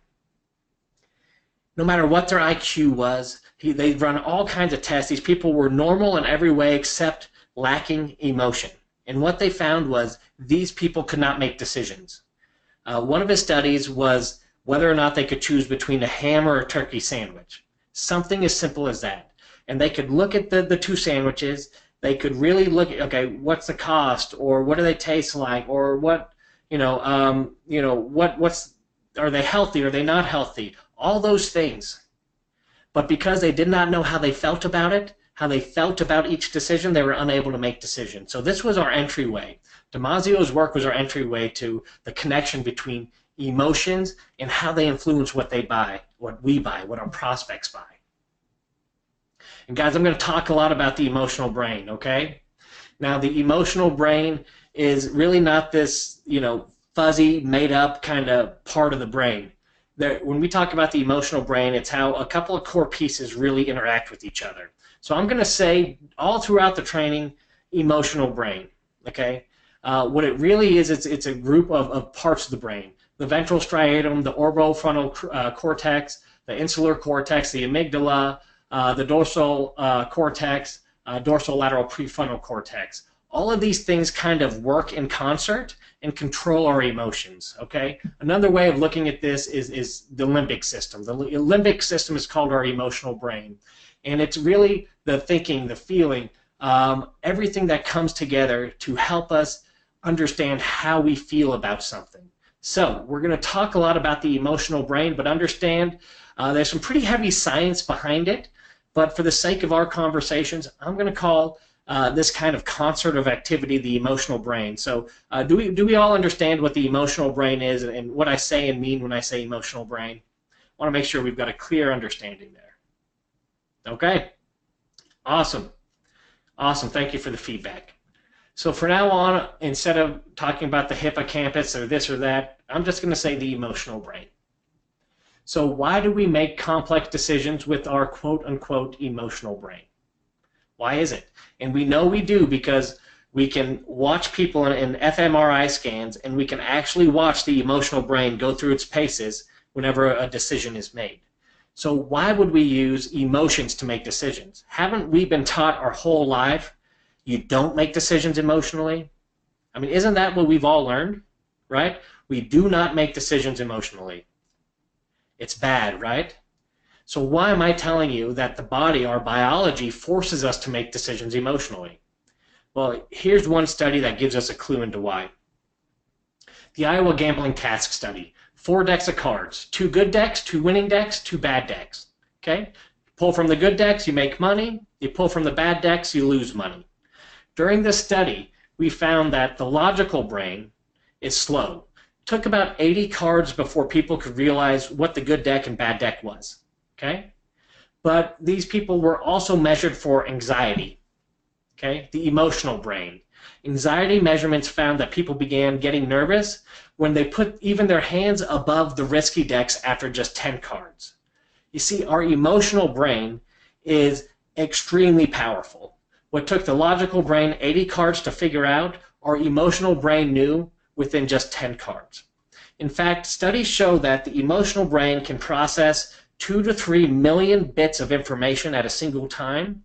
No matter what their IQ was, they'd run all kinds of tests. These people were normal in every way except lacking emotion. And what they found was these people could not make decisions. One of his studies was whether or not they could choose between a ham or a turkey sandwich. Something as simple as that. And they could look at the 2 sandwiches. They could really look at, okay, what's the cost, or what do they taste like, or what, what's, are they healthy, are they not healthy? All those things. But because they did not know how they felt about it, how they felt about each decision, they were unable to make decisions. So this was our entryway. Damasio's work was our entryway to the connection between emotions and how they influence what they buy, what we buy, what our prospects buy. And guys, I'm going to talk a lot about the emotional brain, okay? Now, the emotional brain is really not this, fuzzy, made-up kind of part of the brain. When we talk about the emotional brain, it's how a couple of core pieces really interact with each other. So I'm going to say all throughout the training, emotional brain, okay? What it really is, it's a group of parts of the brain. The ventral striatum, the orbitofrontal cortex, the insular cortex, the amygdala, the dorsal cortex, dorsolateral prefrontal cortex. All of these things kind of work in concert and control our emotions, okay? Another way of looking at this is the limbic system. The limbic system is called our emotional brain, and it's really the thinking, the feeling, everything that comes together to help us understand how we feel about something. So we're going to talk a lot about the emotional brain, but understand there's some pretty heavy science behind it, but for the sake of our conversations, I'm going to call this kind of concert of activity the emotional brain. So do we all understand what the emotional brain is and what I say and mean when I say emotional brain? I want to make sure we've got a clear understanding there. Okay? Awesome. Awesome. Thank you for the feedback. So for now on, instead of talking about the hippocampus or this or that, I'm just going to say the emotional brain. So why do we make complex decisions with our quote-unquote emotional brain? Why is it? And we know we do because we can watch people in fMRI scans, and we can actually watch the emotional brain go through its paces whenever a decision is made. So why would we use emotions to make decisions? Haven't we been taught our whole life you don't make decisions emotionally? I mean, isn't that what we've all learned, right? We do not make decisions emotionally. It's bad, right? So why am I telling you that the body, our biology, forces us to make decisions emotionally? Well, here's one study that gives us a clue into why. The Iowa Gambling Task Study. 4 decks of cards. 2 good decks, 2 winning decks, 2 bad decks. Okay? Pull from the good decks, you make money. You pull from the bad decks, you lose money. During this study, we found that the logical brain is slow. It took about 80 cards before people could realize what the good deck and bad deck was. Okay? But these people were also measured for anxiety. Okay? The emotional brain. Anxiety measurements found that people began getting nervous when they put even their hands above the risky decks after just 10 cards. You see, our emotional brain is extremely powerful. What took the logical brain 80 cards to figure out, our emotional brain knew within just 10 cards. In fact, studies show that the emotional brain can process 2 to 3 million bits of information at a single time,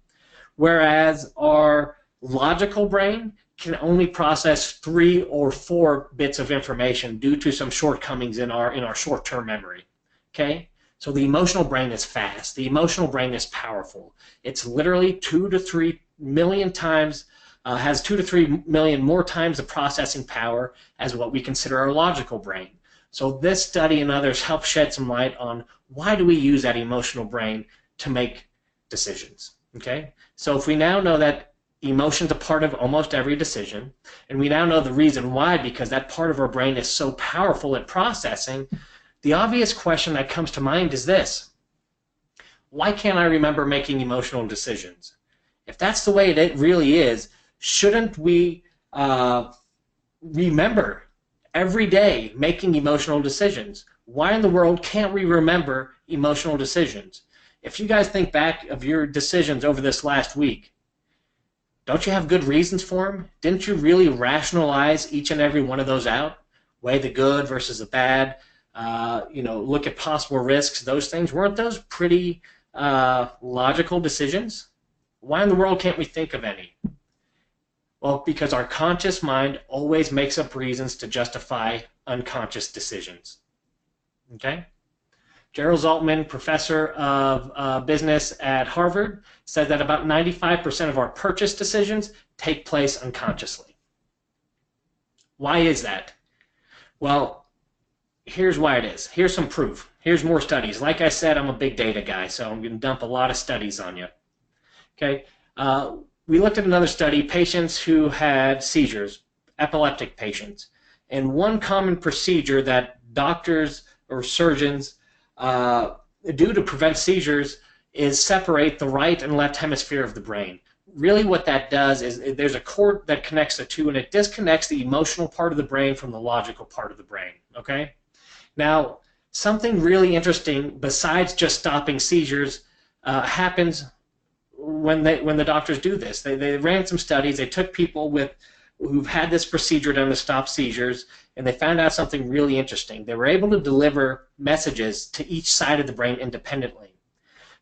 whereas our logical brain can only process 3 or 4 bits of information due to some shortcomings in our short-term memory. Okay? So the emotional brain is fast. The emotional brain is powerful. It's literally 2 to 3 million times, has 2 to 3 million more times the processing power as what we consider our logical brain. So this study and others help shed some light on why do we use that emotional brain to make decisions. Okay? So if we now know that emotion's a part of almost every decision, and we now know the reason why, because that part of our brain is so powerful at processing, the obvious question that comes to mind is this: why can't I remember making emotional decisions? If that's the way it really is, shouldn't we remember every day making emotional decisions? Why in the world can't we remember emotional decisions? If you guys think back of your decisions over this last week, don't you have good reasons for them? Didn't you really rationalize each and every one of those out? Weigh the good versus the bad, look at possible risks, those things. Weren't those pretty logical decisions? Why in the world can't we think of any? Well, because our conscious mind always makes up reasons to justify unconscious decisions. Okay? Gerald Zaltman, professor of business at Harvard, said that about 95% of our purchase decisions take place unconsciously. Why is that? Well, here's why it is. Here's some proof. Here's more studies. Like I said, I'm a big data guy, so I'm going to dump a lot of studies on you. Okay? We looked at another study, patients who had seizures, epileptic patients. And one common procedure that doctors or surgeons do to prevent seizures is separate the right and left hemisphere of the brain. Really what that does is there's a cord that connects the two, and it disconnects the emotional part of the brain from the logical part of the brain. Okay? Now, something really interesting besides just stopping seizures happens when the doctors do this. They ran some studies. They took people who've had this procedure done to stop seizures, and they found out something really interesting. They were able to deliver messages to each side of the brain independently.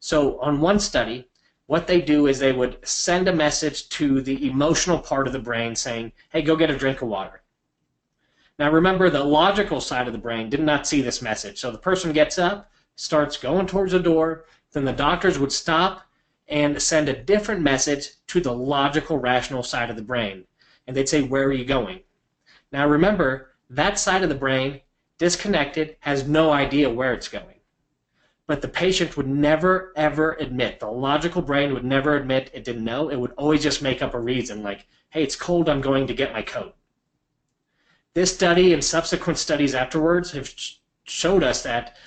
So on one study, what they do is they would send a message to the emotional part of the brain saying, hey, go get a drink of water. Now remember, the logical side of the brain did not see this message. So the person gets up, starts going towards the door, then the doctors would stop and send a different message to the logical, rational side of the brain. And they'd say, where are you going? Now remember, that side of the brain, disconnected, has no idea where it's going. But the patient would never, ever admit, the logical brain would never admit it didn't know. It would always just make up a reason like, hey, it's cold, I'm going to get my coat. This study and subsequent studies afterwards have showed us that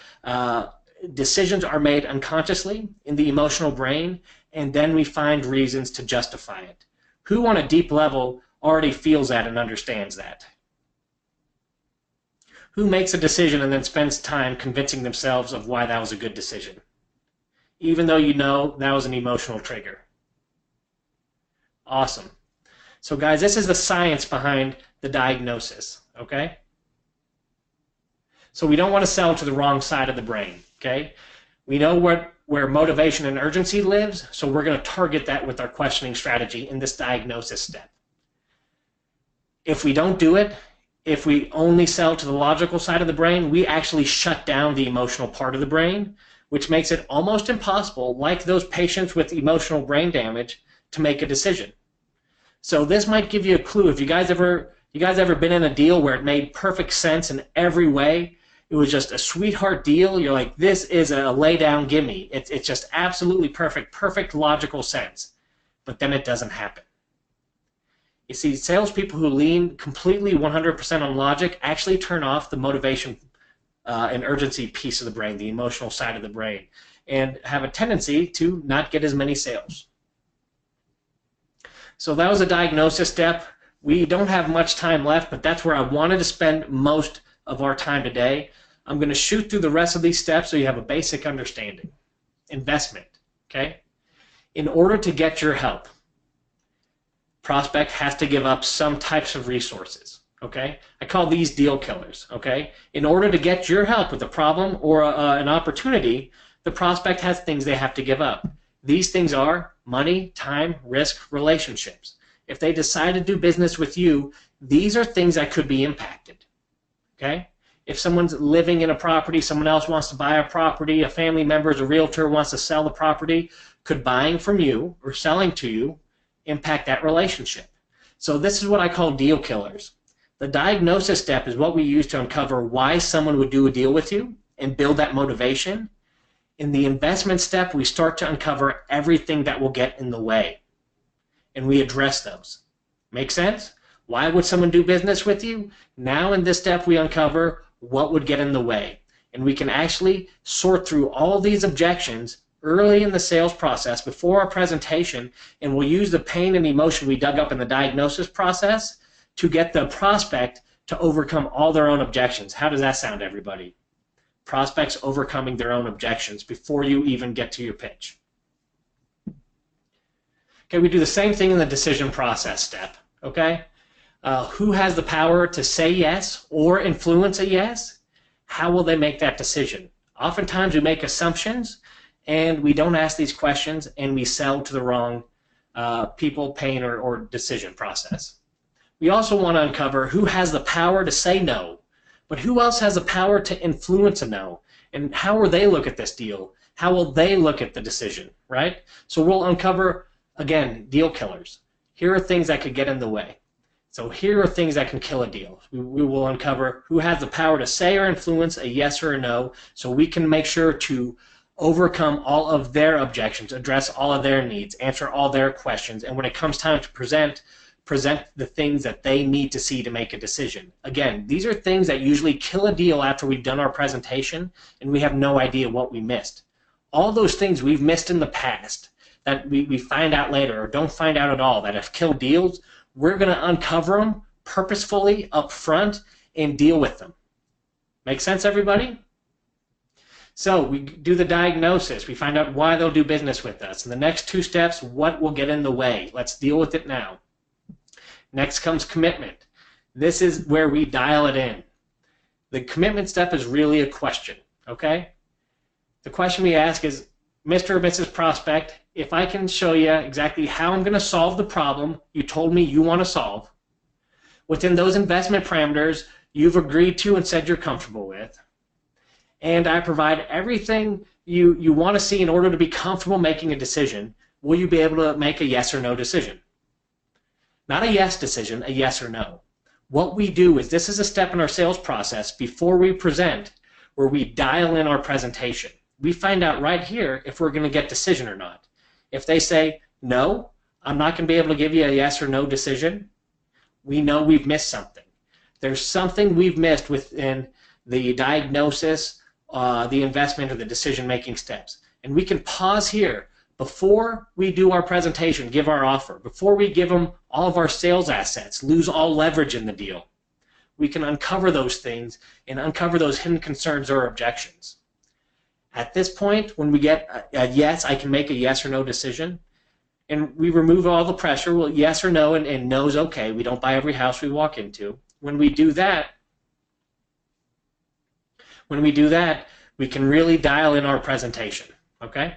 decisions are made unconsciously in the emotional brain, and then we find reasons to justify it. Who on a deep level already feels that and understands that? Who makes a decision and then spends time convincing themselves of why that was a good decision, even though you know that was an emotional trigger? Awesome. So guys, this is the science behind the diagnosis, okay? So we don't want to sell to the wrong side of the brain, okay? We know where motivation and urgency lives, so we're going to target that with our questioning strategy in this diagnosis step. If we don't do it, if we only sell to the logical side of the brain, we actually shut down the emotional part of the brain, which makes it almost impossible, like those patients with emotional brain damage, to make a decision. So this might give you a clue. If you guys ever been in a deal where it made perfect sense in every way, it was just a sweetheart deal, you're like, this is a lay down gimme. It's just absolutely perfect logical sense. But then it doesn't happen. You see, salespeople who lean completely 100% on logic actually turn off the motivation and urgency piece of the brain, the emotional side of the brain, and have a tendency to not get as many sales. So that was a diagnosis step. We don't have much time left, but that's where I wanted to spend most of our time today. I'm going to shoot through the rest of these steps so you have a basic understanding. Investment, okay? In order to get your help, prospect has to give up some types of resources, okay? I call these deal killers, okay? In order to get your help with a problem or an opportunity, the prospect has things they have to give up. These things are money, time, risk, relationships. If they decide to do business with you, these are things that could be impacted, okay? If someone's living in a property, someone else wants to buy a property, a family member is a realtor, wants to sell the property, could buying from you or selling to you impact that relationship? So this is what I call deal killers. The diagnosis step is what we use to uncover why someone would do a deal with you and build that motivation. In the investment step, we start to uncover everything that will get in the way, and we address those. Make sense? Why would someone do business with you? Now in this step, we uncover what would get in the way, and we can actually sort through all these objections early in the sales process before our presentation, and we'll use the pain and emotion we dug up in the diagnosis process to get the prospect to overcome all their own objections. How does that sound, everybody? Prospects overcoming their own objections before you even get to your pitch. Okay, we do the same thing in the decision process step, okay? Who has the power to say yes or influence a yes? How will they make that decision? Oftentimes we make assumptions and we don't ask these questions and we sell to the wrong people, pain, or decision process. We also want to uncover who has the power to say no, but who else has the power to influence a no? And how will they look at this deal? How will they look at the decision, right? So we'll uncover, again, deal killers. Here are things that could get in the way. So here are things that can kill a deal. We will uncover who has the power to say or influence a yes or a no, so we can make sure to overcome all of their objections, address all of their needs, answer all their questions, and when it comes time to present the things that they need to see to make a decision. Again, these are things that usually kill a deal after we've done our presentation and we have no idea what we missed. All those things we've missed in the past that we find out later or don't find out at all that have killed deals, we're going to uncover them purposefully up front and deal with them. Make sense, everybody? So we do the diagnosis. We find out why they'll do business with us. In the next two steps, what will get in the way? Let's deal with it now. Next comes commitment. This is where we dial it in. The commitment step is really a question, okay? The question we ask is, Mr. or Mrs. Prospect, if I can show you exactly how I'm going to solve the problem you told me you want to solve, within those investment parameters you've agreed to and said you're comfortable with, and I provide everything you want to see in order to be comfortable making a decision, will you be able to make a yes or no decision? Not a yes decision, a yes or no. What we do is, this is a step in our sales process before we present, where we dial in our presentation. We find out right here if we're going to get decision or not. If they say, no, I'm not going to be able to give you a yes or no decision, we know we've missed something. There's something we've missed within the diagnosis, the investment, or the decision-making steps. And we can pause here before we do our presentation, give our offer, before we give them all of our sales assets, lose all leverage in the deal. We can uncover those things and uncover those hidden concerns or objections. At this point, when we get a yes, I can make a yes or no decision, and we remove all the pressure. Well, yes or no, and no is okay. We don't buy every house we walk into. When we do that, we can really dial in our presentation, okay?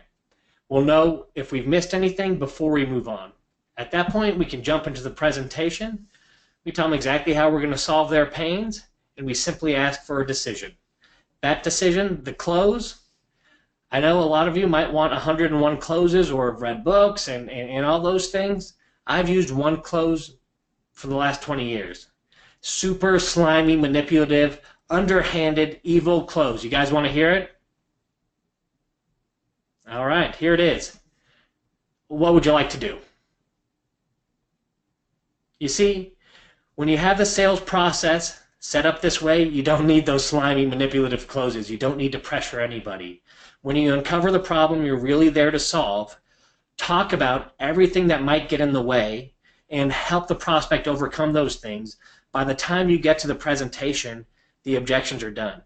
We'll know if we've missed anything before we move on. At that point, we can jump into the presentation. We tell them exactly how we're going to solve their pains, and we simply ask for a decision. That decision, the close, I know a lot of you might want 101 closes or have read books and all those things. I've used one close for the last 20 years. Super slimy, manipulative, underhanded, evil close. You guys want to hear it? All right, here it is. What would you like to do? You see, when you have the sales process set up this way, you don't need those slimy, manipulative closes. You don't need to pressure anybody. When you uncover the problem you're really there to solve, talk about everything that might get in the way and help the prospect overcome those things. By the time you get to the presentation, the objections are done.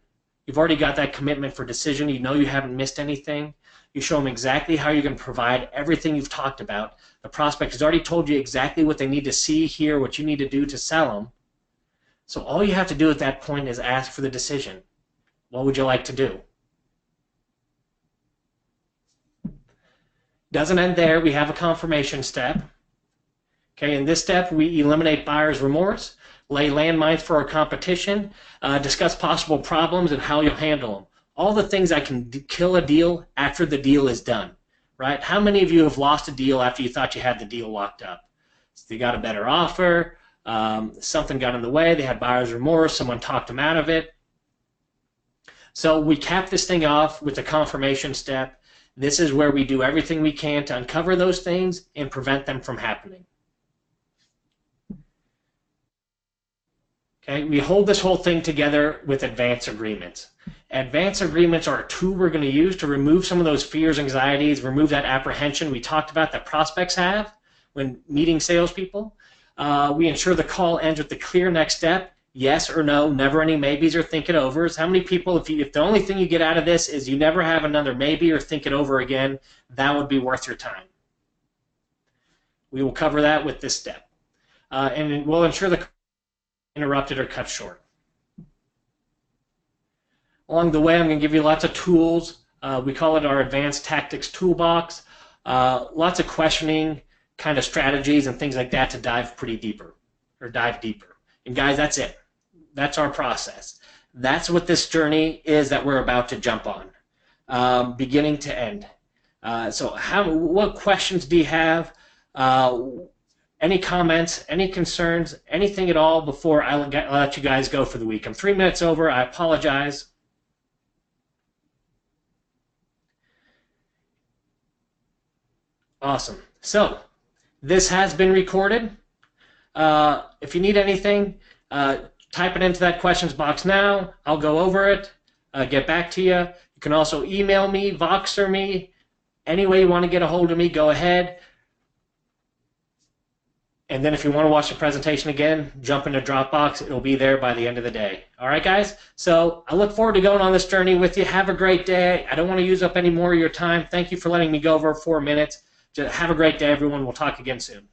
You've already got that commitment for decision. You know you haven't missed anything. You show them exactly how you're going to provide everything you've talked about. The prospect has already told you exactly what they need to see, hear, what you need to do to sell them. So all you have to do at that point is ask for the decision. What would you like to do? Doesn't end there. We have a confirmation step. Okay, in this step, we eliminate buyer's remorse, lay landmines for our competition, discuss possible problems and how you'll handle them. All the things that can kill a deal after the deal is done, right? How many of you have lost a deal after you thought you had the deal locked up? So they got a better offer, something got in the way, they had buyer's remorse, someone talked them out of it. So we cap this thing off with the confirmation step. This is where we do everything we can to uncover those things and prevent them from happening. Okay, we hold this whole thing together with advance agreements. Advance agreements are a tool we're going to use to remove some of those fears, anxieties, remove that apprehension we talked about that prospects have when meeting salespeople. We ensure the call ends with the clear next step, yes or no, never any maybes or think it overs. How many people, if the only thing you get out of this is you never have another maybe or think it over again, that would be worth your time. We will cover that with this step. And we'll ensure the interrupted or cut short. Along the way, I'm going to give you lots of tools. We call it our advanced tactics toolbox. Lots of questioning kind of strategies and things like that to dive deeper. And guys, that's it. That's our process. That's what this journey is that we're about to jump on, beginning to end. So what questions do you have? Any comments, any concerns, anything at all before I let you guys go for the week? I'm 3 minutes over. I apologize. Awesome. So this has been recorded. If you need anything, type it into that questions box now. I'll go over it, get back to you. You can also email me, Voxer me. Any way you want to get a hold of me, go ahead. And then if you want to watch the presentation again, jump into Dropbox. It'll be there by the end of the day. All right, guys? So I look forward to going on this journey with you. Have a great day. I don't want to use up any more of your time. Thank you for letting me go over 4 minutes. Just have a great day, everyone. We'll talk again soon.